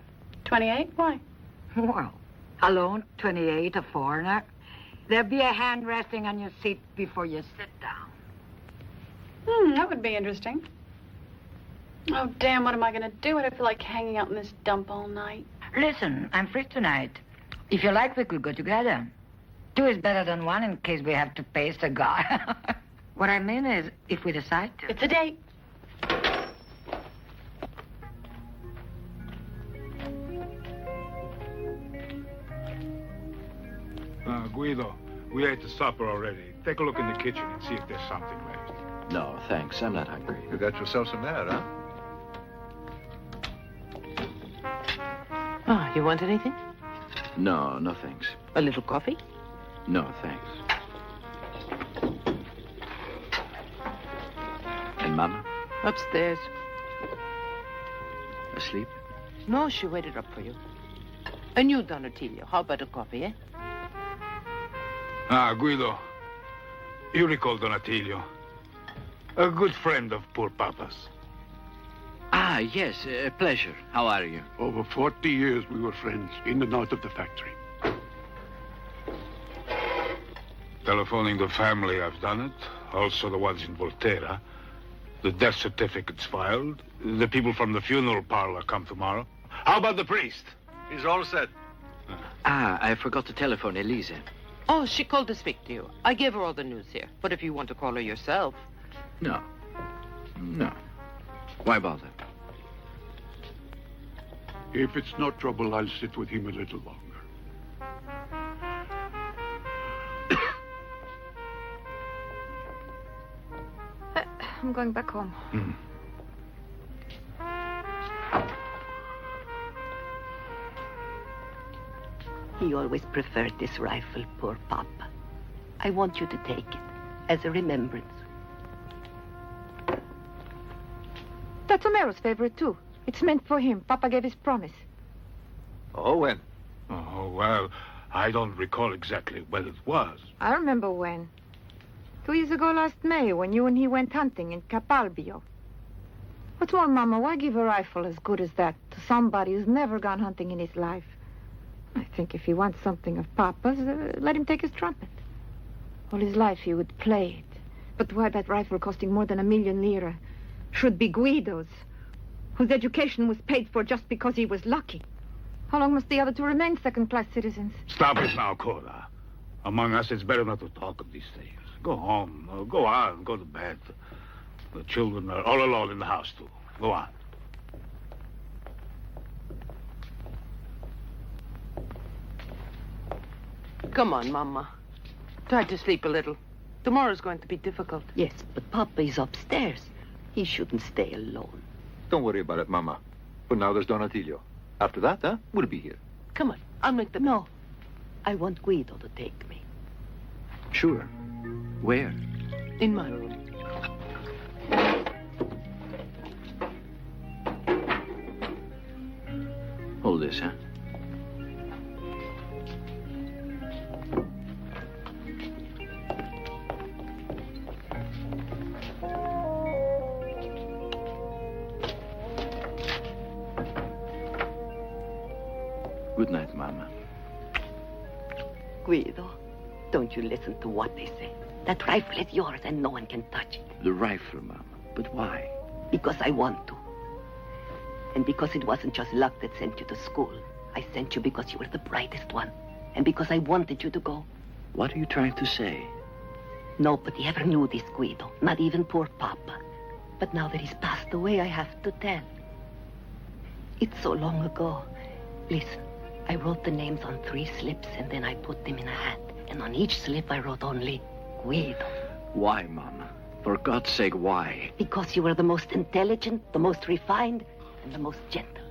28? Why? Well, alone, 28, a foreigner. There'll be a hand resting on your seat before you sit down. That would be interesting. Oh, damn, what am I going to do? I don't feel like hanging out in this dump all night. Listen, I'm free tonight. If you like, we could go together. 2 is better than 1 in case we have to pace a guy. What I mean is, if we decide to. It's a date. Guido, we ate the supper already. Take a look in the kitchen and see if there's something left. No, thanks. I'm not hungry. You got yourself some mad, huh? Oh, you want anything? No, no thanks. A little coffee? No, thanks. And Mama? Upstairs. Asleep? No, she waited up for you. And you, Donatello, how about a coffee, eh? Guido, you recall Donatello, a good friend of poor Papa's. Ah, yes, a pleasure. How are you? Over 40 years we were friends, in and out of the factory. Telephoning the family, I've done it. Also the ones in Volterra. The death certificate's filed. The people from the funeral parlor come tomorrow. How about the priest? He's all set. I forgot to telephone Elise. Oh, she called to speak to you. I gave her all the news here. But if you want to call her yourself... No. No. Why bother? If it's not trouble, I'll sit with him a little longer. I'm going back home. He always preferred this rifle, poor Papa. I want you to take it as a remembrance. That's Omero's favorite, too. It's meant for him. Papa gave his promise. Oh, when? Oh, well, I don't recall exactly when it was. I remember when. 2 years ago last May, when you and he went hunting in Capalbio. What's more, Mama, why give a rifle as good as that to somebody who's never gone hunting in his life? I think if he wants something of Papa's, let him take his trumpet. All his life he would play it. But why that rifle costing more than 1 million lira should be Guido's, whose education was paid for just because he was lucky? How long must the other two remain second-class citizens? Stop it now, Cora. Among us, it's better not to talk of these things. Go home. Go on. Go to bed. The children are all alone in the house, too. Go on. Come on, Mama. Try to sleep a little. Tomorrow's going to be difficult. Yes, but Papa is upstairs. He shouldn't stay alone. Don't worry about it, Mama. For now, there's Donatillo. After that, we'll be here. Come on, I'll make the... No. I want Guido to take me. Sure. Where? In my room. Hold this, huh? Good night, Mama. Guido, don't you listen to what they say. That rifle is yours and no one can touch it. The rifle, Mama. But why? Because I want to. And because it wasn't just luck that sent you to school. I sent you because you were the brightest one. And because I wanted you to go. What are you trying to say? Nobody ever knew this, Guido. Not even poor Papa. But now that he's passed away, I have to tell. It's so long ago. Listen, I wrote the names on 3 slips and then I put them in a hat. And on each slip I wrote only Guido. Why, Mama? For God's sake, why? Because you were the most intelligent, the most refined, and the most gentle.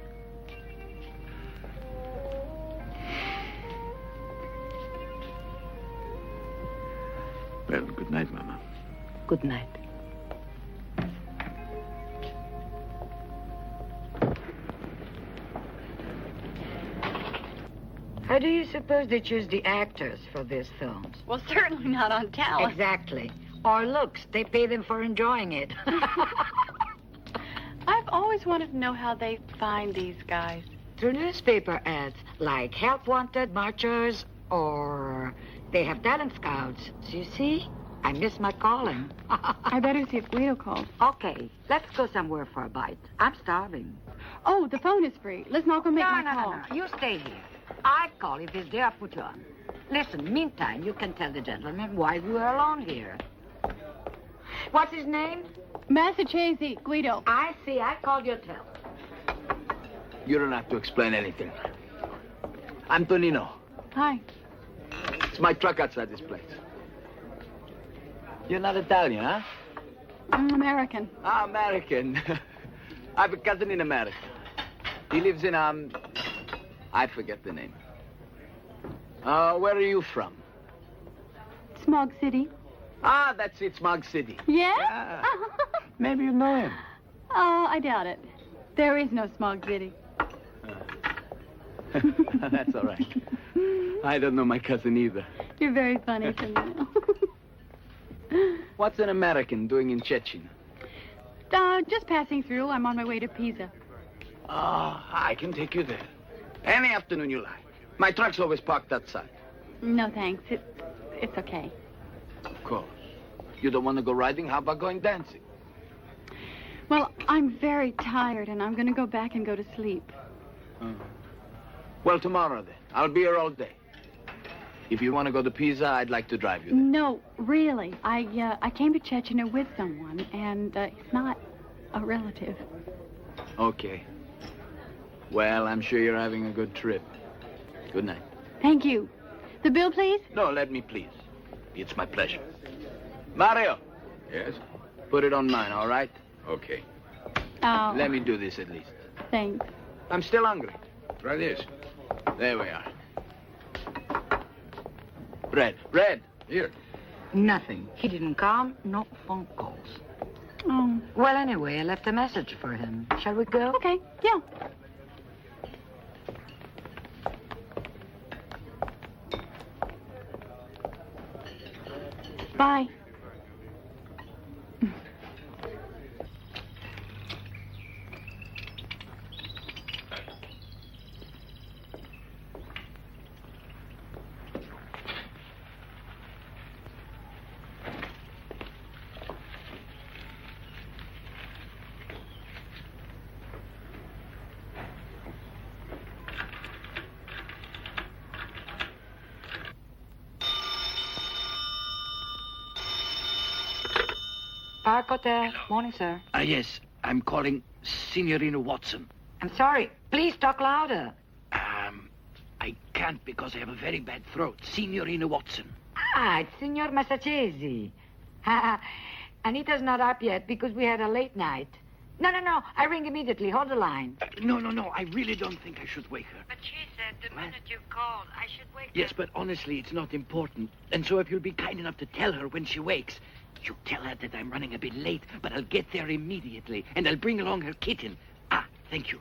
Well, good night, Mama. Good night. How do you suppose they choose the actors for these films? Well, certainly not on talent. Exactly. Or looks. They pay them for enjoying it. I've always wanted to know how they find these guys. Through newspaper ads, like help wanted marchers, or they have talent scouts. So you see, I miss my calling. I better see if Guido calls. Okay, let's go somewhere for a bite. I'm starving. Oh, the phone is free. Listen, I'll go make my call. No. You stay here. I'll call if he's there. I'll put you on. Listen, meantime, you can tell the gentleman why we're alone here. What's his name? Massachese, Guido. I see. I called your tell. You don't have to explain anything. I'm Tonino. Hi. It's my truck outside this place. You're not Italian, huh? I'm American. Ah, American. I have a cousin in America. He lives in, I forget the name. Where are you from? Smog City. Ah, that's it, Smog City. Yeah? Maybe you know him. Oh, I doubt it. There is no Smog City. That's all right. I don't know my cousin either. You're very funny, Tonino. What's an American doing in Chechnya? Just passing through. I'm on my way to Pisa. I can take you there. Any afternoon you like. My truck's always parked outside. No, thanks. It's okay. course. You don't want to go riding? How about going dancing? Well, I'm very tired, and I'm going to go back and go to sleep. Well, tomorrow then. I'll be here all day. If you want to go to Pisa, I'd like to drive you there. No, really. I came to Chechnya with someone, and it's not a relative. Okay. Well, I'm sure you're having a good trip. Good night. Thank you. The bill, please? No, let me please. It's my pleasure. Mario. Yes? Put it on mine, all right? Okay. Oh. Let me do this at least. Thanks. I'm still hungry. Try this. There we are. Red. Here. Nothing. He didn't come, no phone calls. Oh. Well, anyway, I left a message for him. Shall we go? Okay, yeah. Bye. Park Hotel. Morning, sir. Yes. I'm calling Signorina Watson. I'm sorry. Please talk louder. I can't because I have a very bad throat. Signorina Watson. Ah, it's Signor Massachesi. Anita's not up yet because we had a late night. No. I ring immediately. Hold the line. No. I really don't think I should wake her. But she said the minute you called, I should wake Yes, but honestly, it's not important. And so if you'll be kind enough to tell her when she wakes, you tell her that I'm running a bit late, but I'll get there immediately, and I'll bring along her kitten. Thank you.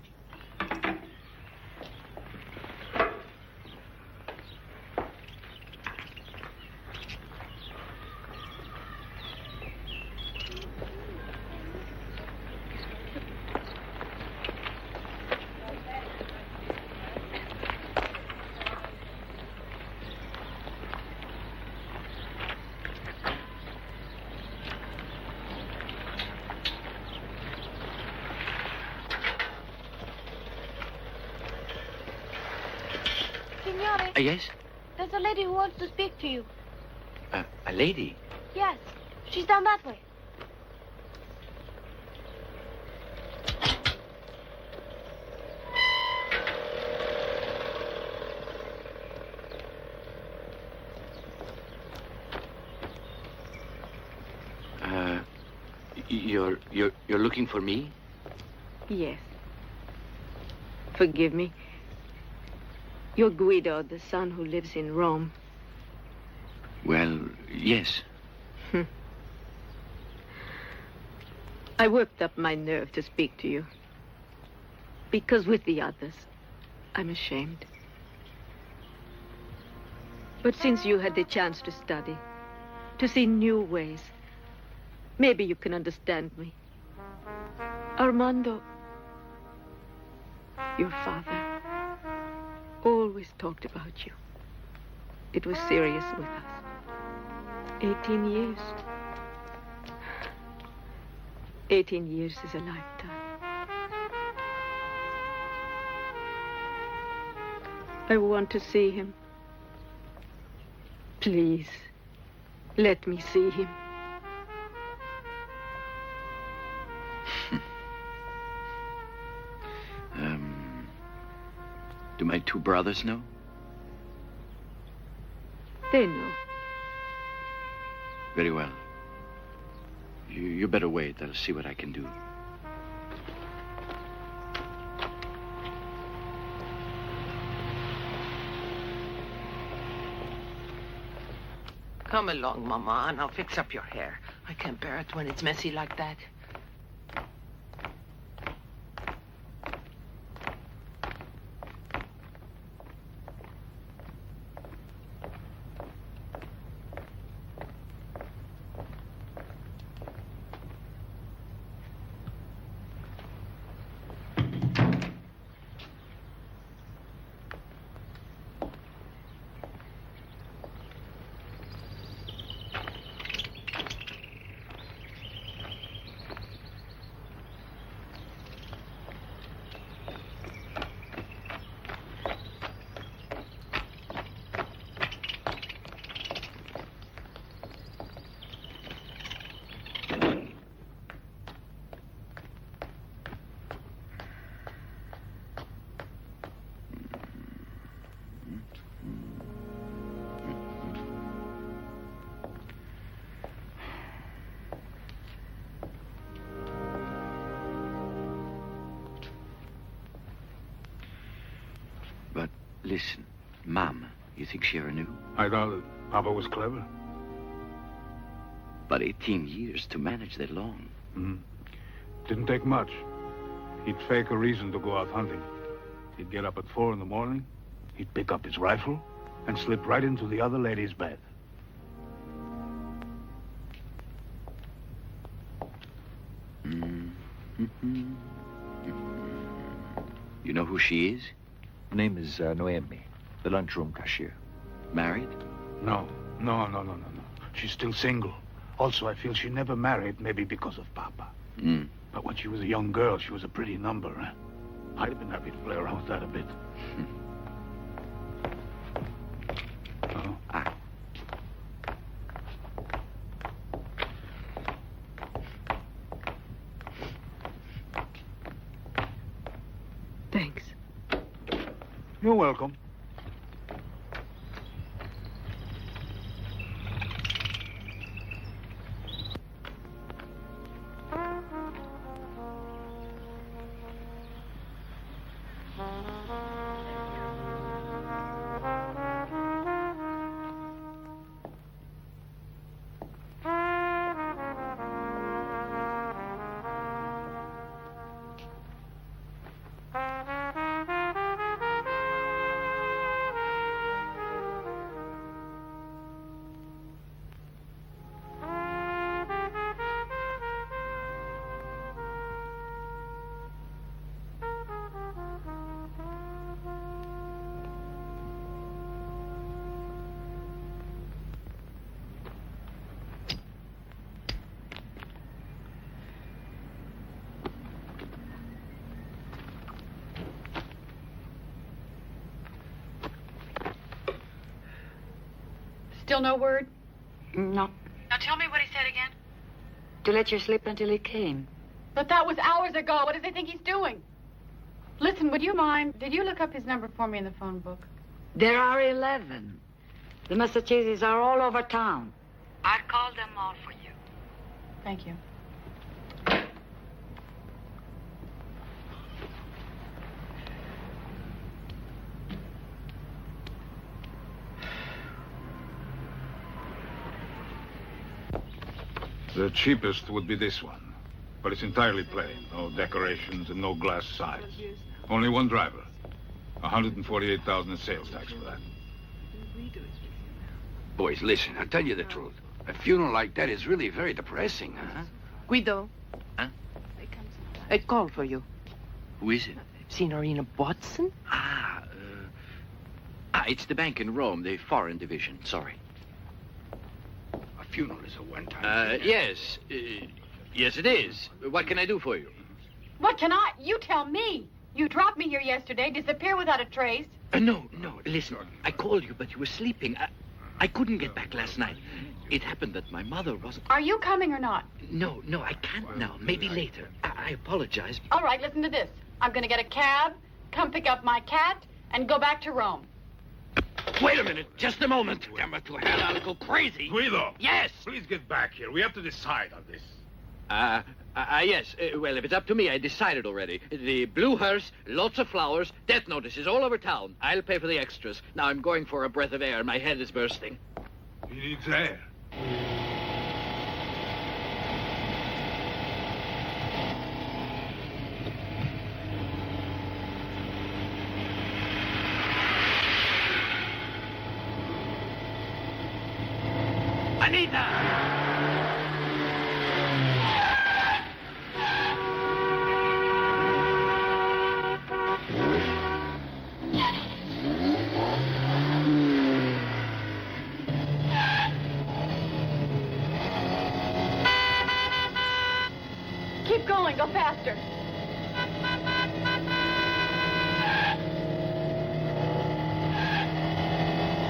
Signore. Yes? There's a lady who wants to speak to you. A lady? Yes. She's down that way. You're looking for me? Yes. Forgive me. You're Guido, the son who lives in Rome. Well, yes. I worked up my nerve to speak to you. Because with the others, I'm ashamed. But since you had the chance to study, to see new ways, maybe you can understand me. Armando, your father, always talked about you. It was serious with us. 18 years. 18 years is a lifetime. I want to see him. Please, let me see him. Do my two brothers know? They know. Very well. You better wait. I'll see what I can do. Come along, Mama, and I'll fix up your hair. I can't bear it when it's messy like that. Listen, Mom, you think she ever knew? I thought that Papa was clever. But 18 years to manage that long. Didn't take much. He'd fake a reason to go out hunting. He'd get up at 4 in the morning, he'd pick up his rifle, and slip right into the other lady's bed. You know who she is? Name is Noemi, the lunchroom cashier. Married? No. She's still single. Also, I feel she never married, maybe because of Papa. But when she was a young girl, she was a pretty number. I'd have been happy to play around with that a bit. Thanks. You're welcome. Still no word? No. Now tell me what he said again. To let you sleep until he came. But that was hours ago. What does he think he's doing? Listen, would you mind? Did you look up his number for me in the phone book? There are 11. The Massachusetts are all over town. I'll call them all for you. Thank you. The cheapest would be this one. But it's entirely plain. No decorations and no glass sides. Only one driver. $148,000 in sales tax for that. Boys, listen, I'll tell you the truth. A funeral like that is really very depressing, huh? Guido. Huh? A call for you. Who is it? Signorina Watson? It's the bank in Rome, the foreign division. Sorry. A funeral is a one-time thing. Yes. Yes, it is. What can I do for you? What can I? You tell me. You dropped me here yesterday, disappear without a trace. No. Listen, I called you, but you were sleeping. I couldn't get back last night. It happened that my mother wasn't... Are you coming or not? No, I can't now. Maybe later. I apologize. All right, listen to this. I'm going to get a cab, come pick up my cat, and go back to Rome. Wait a minute. Just a moment. Damn it to hell, I'll go crazy. Guido! Yes! Please get back here. We have to decide on this. Yes. Well, if it's up to me, I decided already. The blue hearse, lots of flowers, death notices all over town. I'll pay for the extras. Now I'm going for a breath of air. My head is bursting. He needs air. Anita! Keep going. Go faster.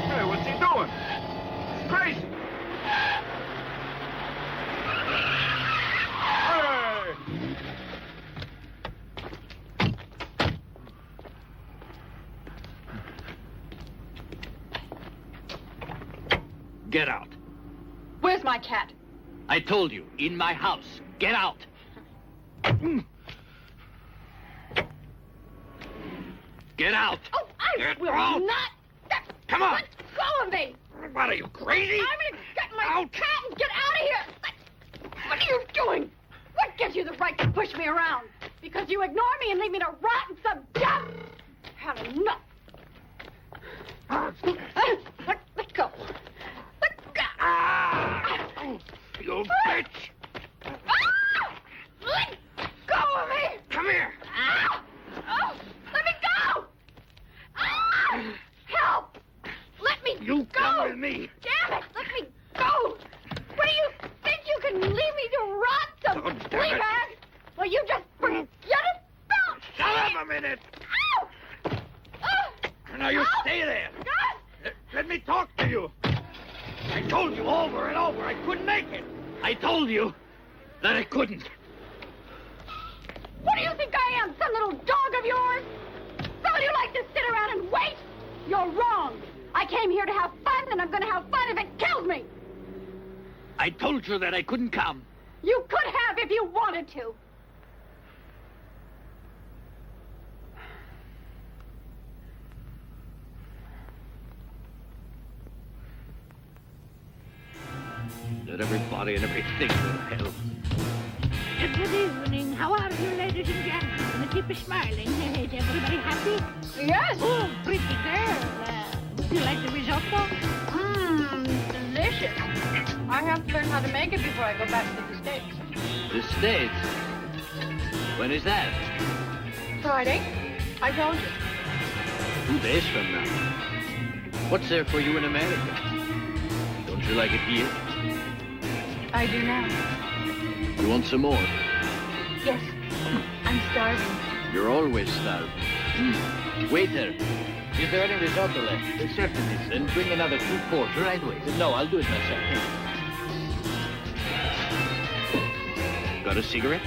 Hey, what's he doing? He's crazy. Get out. Where's my cat? I told you, in my house. Get out. Get out. Oh, I I will not. Come on. Let go of me. What, are you crazy? I'm going to get my cat and get out of here. What are you doing? What gives you the right to push me around? Because you ignore me and leave me to rot in some dump? Had enough. Let go. Let go. You bitch. Let go of me. Come here. Let me go. Help. Let me You go. come with me. Damn it. Let me go. What do you think you can leave me to rot some flea bag? Well, you just forget it. Shut up a minute. Now you stay there. Let me talk to you. I told you over and over I couldn't make it. I told you that I couldn't. What do you think I am, some little dog of yours? Somebody who likes to sit around and wait? You're wrong. I came here to have fun, and I'm going to have fun if it kills me. I told you that I couldn't come. You could have if you wanted to. Let everybody and everything go to hell. Good evening. How are you, ladies and gentlemen? Keep smiling. Is everybody happy? Yes. Oh, pretty girl. Would you like the risotto? Delicious. I have to learn how to make it before I go back to the States. The States? When is that? Friday. I told you. 2 days from now. What's there for you in America? Don't you like it here? I do now. You want some more? Yes. I'm starving. You're always starving. Waiter, is there any risotto left? Certainly. Then bring another 2 quarts right away. No, I'll do it myself. Got a cigarette?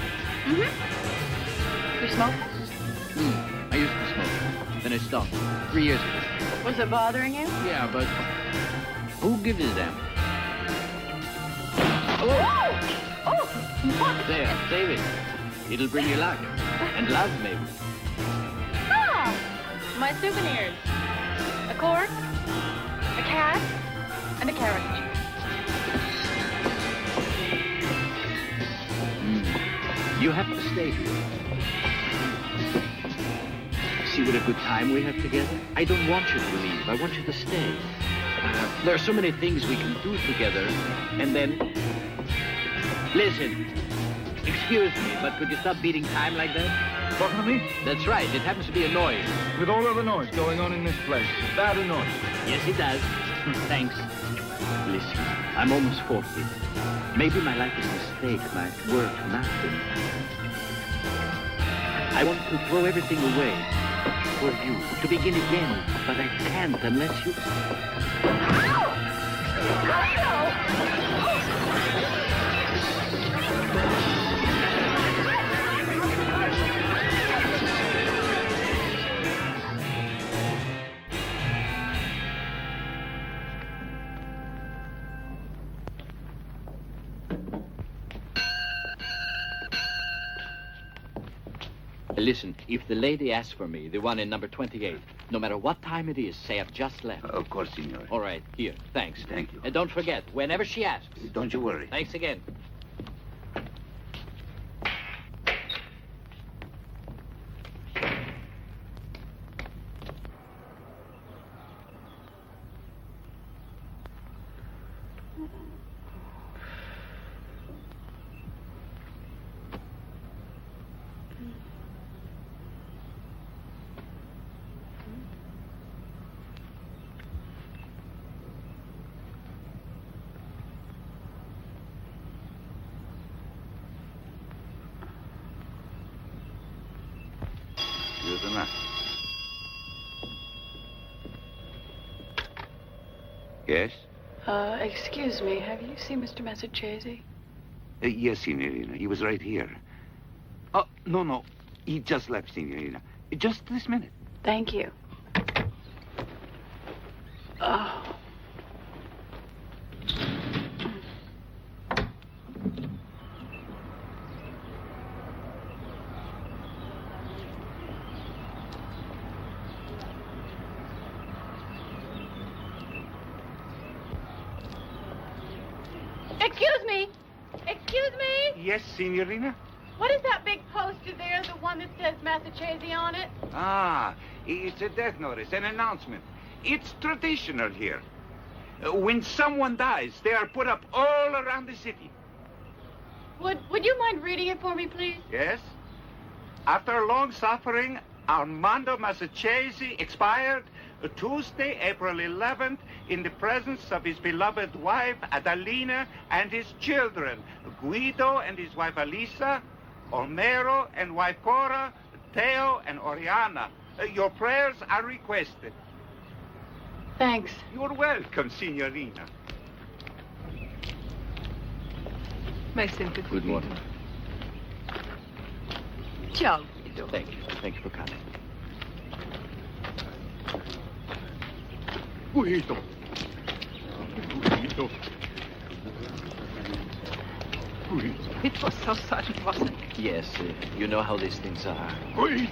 Mm-hmm. You smoke? I used to smoke. Then I stopped. 3 years ago. Was it bothering you? Yeah, but who gives a damn? There, save it. It'll bring you luck. And love, maybe. Ah, my souvenirs. A cork, a cat, and a carriage. You have to stay here. See what a good time we have together? I don't want you to leave. I want you to stay. There are so many things we can do together. And then... Listen. Excuse me, but could you stop beating time like that? Talking to me? That's right. It happens to be a noise. With all of the noise going on in this place, is that a noise? Yes, it does. Thanks. Listen, I'm almost 40. Maybe my life is a mistake, my work nothing. I want to throw everything away for you, to begin again, but I can't unless you... Listen, if the lady asks for me, the one in number 28, no matter what time it is, say I've just left. Of course, senor. All right, here, thanks. Thank you. And don't forget, whenever she asks. Don't you worry. Thanks again. Yes? Excuse me, have you seen Mr. Messaggesi? Yes, signorina. He was right here. Oh, no. He just left, signorina. Just this minute. Thank you. Oh. Excuse me. Excuse me. Yes, Signorina? What is that big poster there, the one that says Massachusetts on it? Ah, it's a death notice, an announcement. It's traditional here. When someone dies, they are put up all around the city. Would you mind reading it for me, please? Yes? After long suffering, Armando Massachusetts expired Tuesday, April 11th, in the presence of his beloved wife, Adelina, and his children, Guido and his wife, Alisa, Olmero and wife, Cora, Theo and Oriana. Your prayers are requested. Thanks. You're welcome, Signorina. My sympathy. Good morning. Ciao, Guido. Thank you. Thank you for coming. Guido. Guido. Guido. It was so sudden, wasn't it? Yes, you know how these things are. Guido.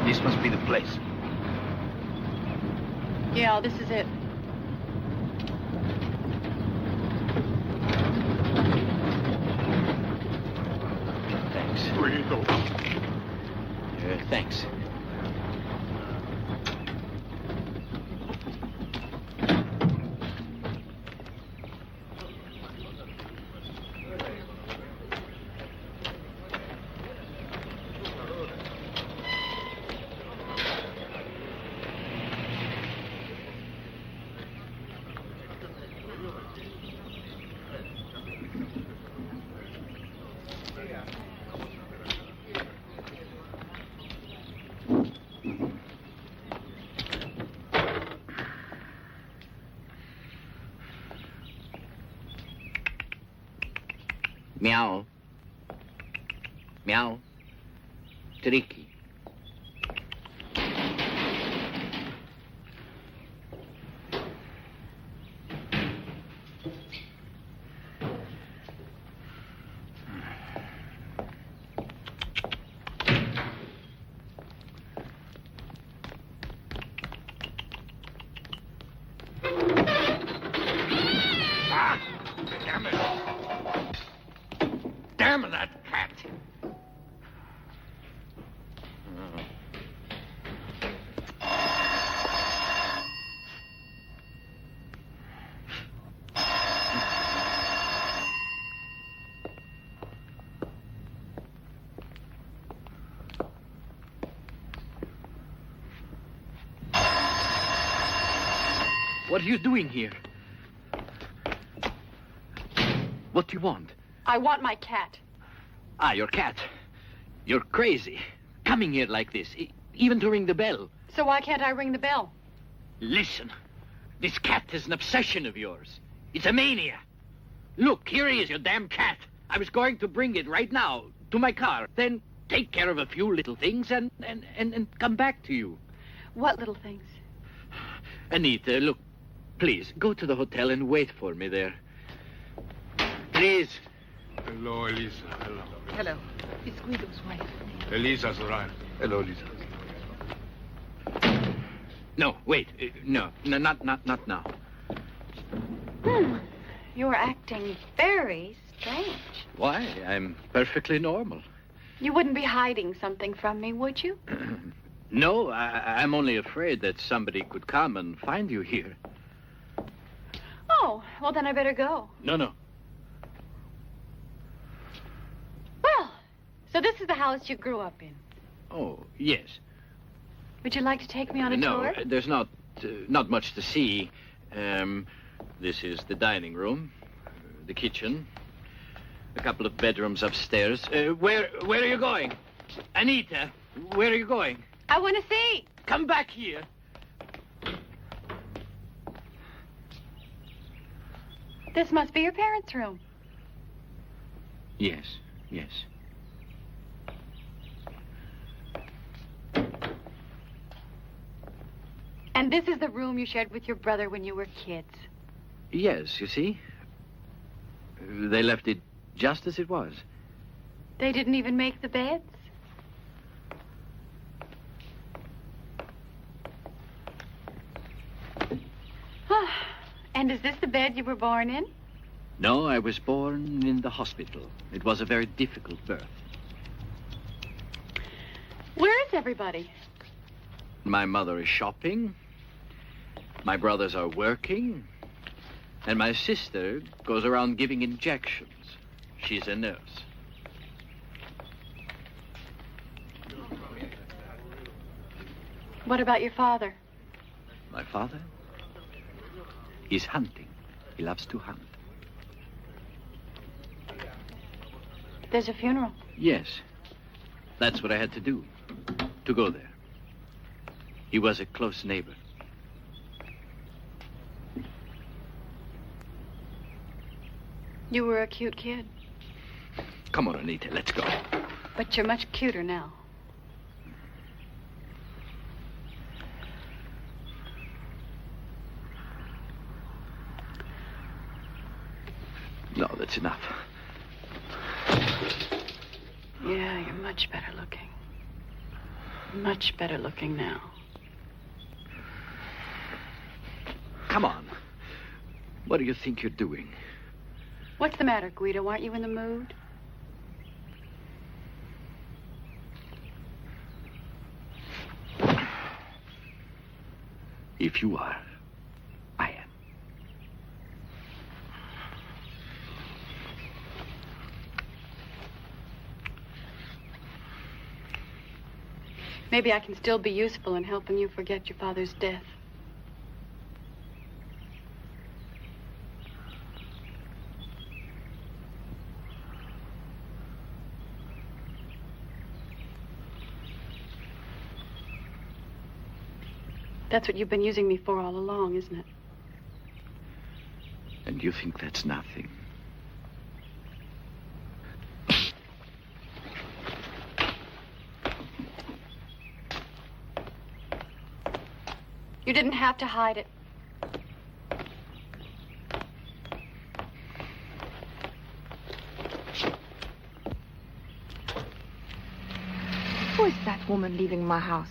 This must be the place. Yeah, this is it. Thanks. Guido. Thanks. Meow. Meow. Tricky. Damn it. Damn that cat. What are you doing here? What do you want? I want my cat. Ah, your cat. You're crazy. Coming here like this, even to ring the bell. So why can't I ring the bell? Listen, this cat is an obsession of yours. It's a mania. Look, here he is, your damn cat. I was going to bring it right now to my car, then take care of a few little things and come back to you. What little things? Anita, look, please, go to the hotel and wait for me there. Please. Hello, Elisa. Hello. Hello. It's Guido's wife. Elisa's arrived. Hello, Elisa. No, wait. No, not now. You're acting very strange. Why? I'm perfectly normal. You wouldn't be hiding something from me, would you? No, I'm only afraid that somebody could come and find you here. Oh, well, then I better go. No. Well, so this is the house you grew up in. Oh, yes. Would you like to take me on a tour? tour? There's not much to see. This is the dining room, the kitchen, a couple of bedrooms upstairs. Where are you going? Anita, where are you going? I want to see. Come back here. This must be your parents' room. Yes. And this is the room you shared with your brother when you were kids. Yes, you see? They left it just as it was. They didn't even make the beds. And is this the bed you were born in? No, I was born in the hospital. It was a very difficult birth. Where is everybody? My mother is shopping. My brothers are working. And my sister goes around giving injections. She's a nurse. What about your father? My father? He's hunting. He loves to hunt. There's a funeral. Yes. That's what I had to do. To go there. He was a close neighbor. You were a cute kid. Come on, Anita, let's go. But you're much cuter now. No, that's enough. Yeah, you're much better looking. Much better looking now. Come on. What do you think you're doing? What's the matter, Guido? Aren't you in the mood? If you are, I am. Maybe I can still be useful in helping you forget your father's death. That's what you've been using me for all along, isn't it? And you think that's nothing? You didn't have to hide it. Who is that woman leaving my house?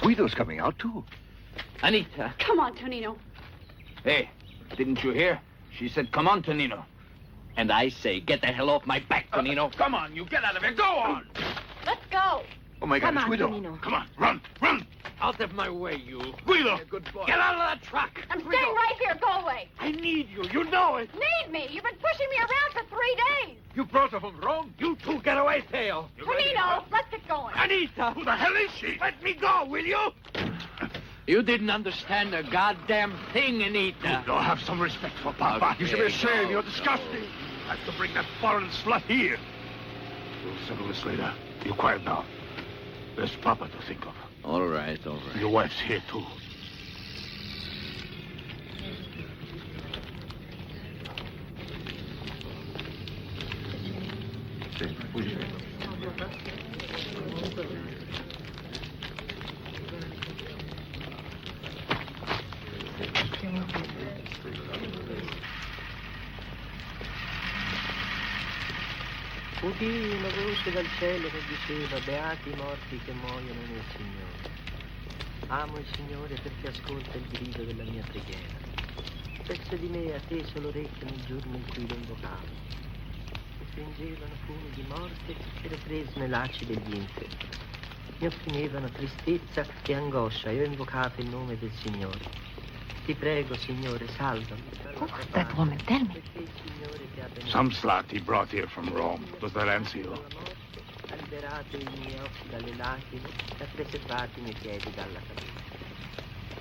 Guido's coming out, too. Anita. Come on, Tonino. Hey, didn't you hear? She said, come on, Tonino. And I say, get the hell off my back, Tonino. Come on, you get out of here. Go on. Let's go. Oh, my God, Come it's on, Guido. Tonino. Come on, run, run. Out of my way, you. Guido, Good boy. get out of that truck. I'm staying right here. Go away. I need you. You know it. Need me? You've been pushing me around for 3 days. You brought her home wrong. You two get away, Theo. Tonino, let's get going. Anita, who the hell is she? Let me go, will you? You didn't understand a goddamn thing, Anita. You have some respect for Papa. Okay, You should be ashamed. go. You're disgusting. I have to bring that foreign slut here. We'll settle this later. You quiet now. There's Papa to think of. All right, all right. Your wife's here, too. Udii una voce dal cielo che diceva: beati i morti che muoiono nel Signore. Amo il Signore perché ascolta il grido della mia preghiera. Spesso di me ha teso l'orecchio nel giorno in cui lo invocavo. Mi stringevano fumi di morte e le fresme laci degli inferi. Mi opprimevano tristezza e angoscia e io invocavo il nome del Signore. Ti prego, Signore, salvami. Who was that woman? Tell me. Some slut he brought here from Rome. Was that Anzio? Ha liberato i miei occhi dalle lacrime e ha preservato i miei piedi dalla caduta.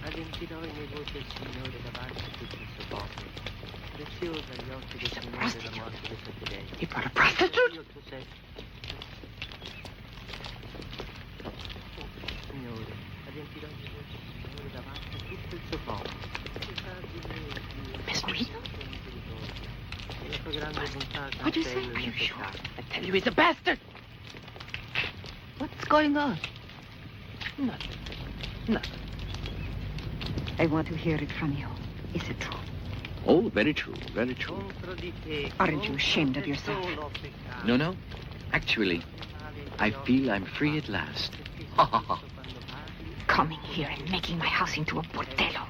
Adempirò i miei voti al Signore davanti a tutto il suo popolo. Preziosa agli occhi del Signore la morte dei suoi fedeli. You brought a prostitute? Io tu sei. Signore, adempirò i miei voti al Signore davanti a tutto il suo popolo. Miss Guido? What'd you say? Are you sure? I tell you, he's a bastard. What's going on? Nothing. Nothing. I want to hear it from you. Is it true? Oh, very true, very true. Aren't you ashamed of yourself? No, no. Actually, I feel I'm free at last. Ha, ha, ha. Coming here and making my house into a bordello.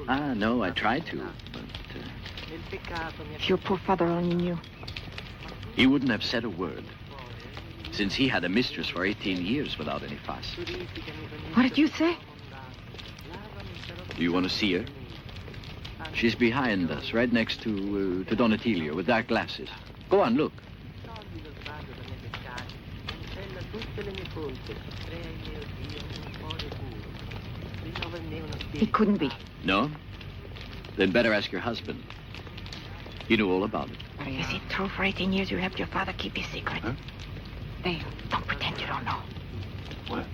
No, I tried to, but... If your poor father only knew. He wouldn't have said a word, since he had a mistress for 18 years without any fuss. What did you say? Do you want to see her? She's behind us, right next to Donatello, with dark glasses. Go on, look. It couldn't be. No? Then better ask your husband. He knew all about it. Is it true for 18 years you helped your father keep his secret? Huh? There, don't pretend you don't know. What?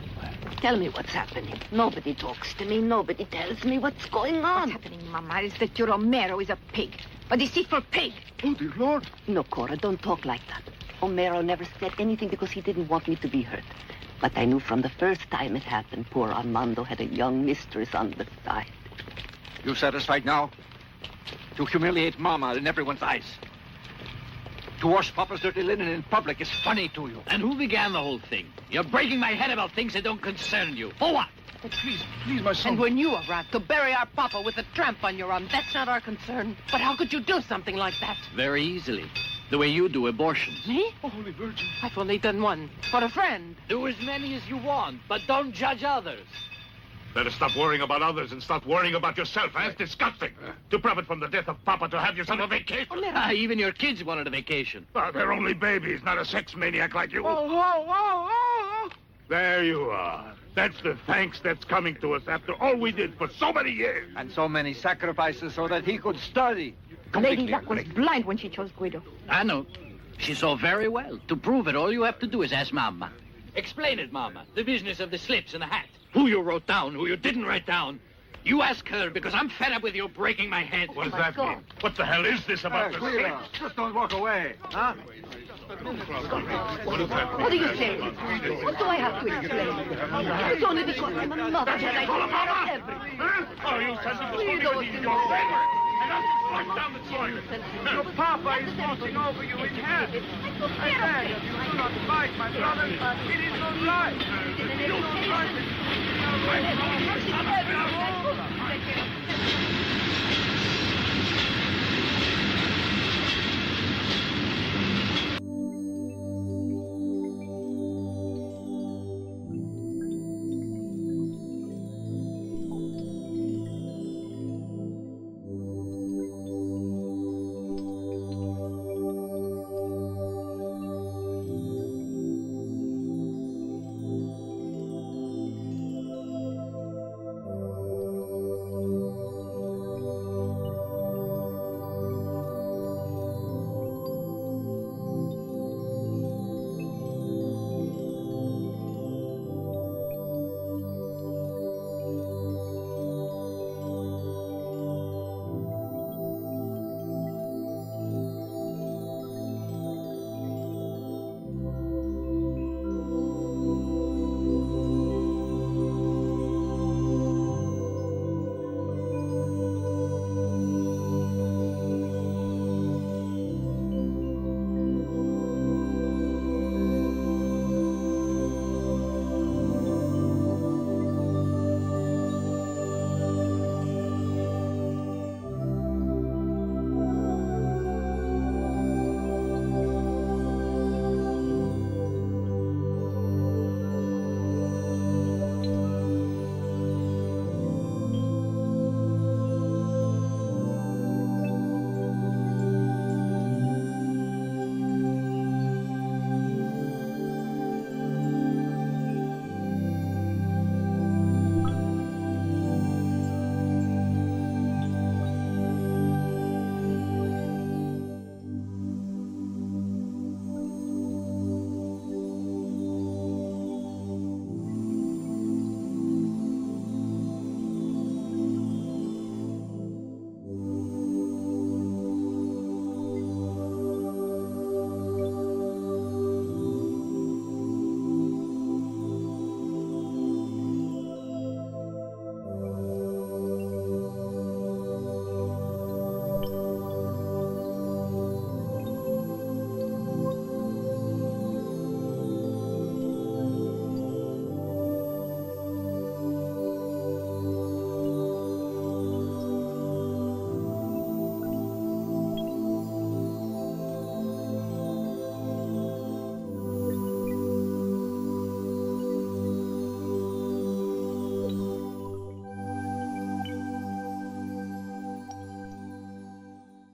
Tell me what's happening. Nobody talks to me. Nobody tells me what's going on. What's happening, Mama, is that your Romero is a pig. A deceitful pig. Oh, dear Lord. No, Cora, don't talk like that. Romero never said anything because he didn't want me to be hurt. But I knew from the first time it happened, poor Armando had a young mistress on the side. You satisfied now? To humiliate Mama in everyone's eyes. To wash Papa's dirty linen in public is funny to you. And who began the whole thing? You're breaking my head about things that don't concern you. For what? Oh, please, my son. And when you arrived to bury our Papa with a tramp on your arm, that's not our concern. But how could you do something like that? Very easily. The way you do abortions. Me? Oh, Holy Virgin. I've only done one. For a friend. Do as many as you want, but don't judge others. Better stop worrying about others and stop worrying about yourself. It's disgusting. To profit from the death of Papa, to have yourself a vacation. Even your kids wanted a vacation. They're only babies, not a sex maniac like you. Oh. There you are. That's the thanks that's coming to us after all we did for so many years. And so many sacrifices so that he could study. Lady Luck was blind when she chose Guido. I know. She saw very well. To prove it, all you have to do is ask Mama. Explain it, Mama. The business of the slips and the hat. Who you wrote down, who you didn't write down. You ask her, because I'm fed up with you breaking my head. What does that mean? What the hell is this about the slips? Just don't walk away, huh? What do you say? What do I have to explain? It's only because I'm a mother that I Call her Mama! everything. Oh, you sent the You don't in your favor. And that's flush down the toilet. Your Papa is watching over you in heaven. I beg you, do not fight, my brother. It is not right.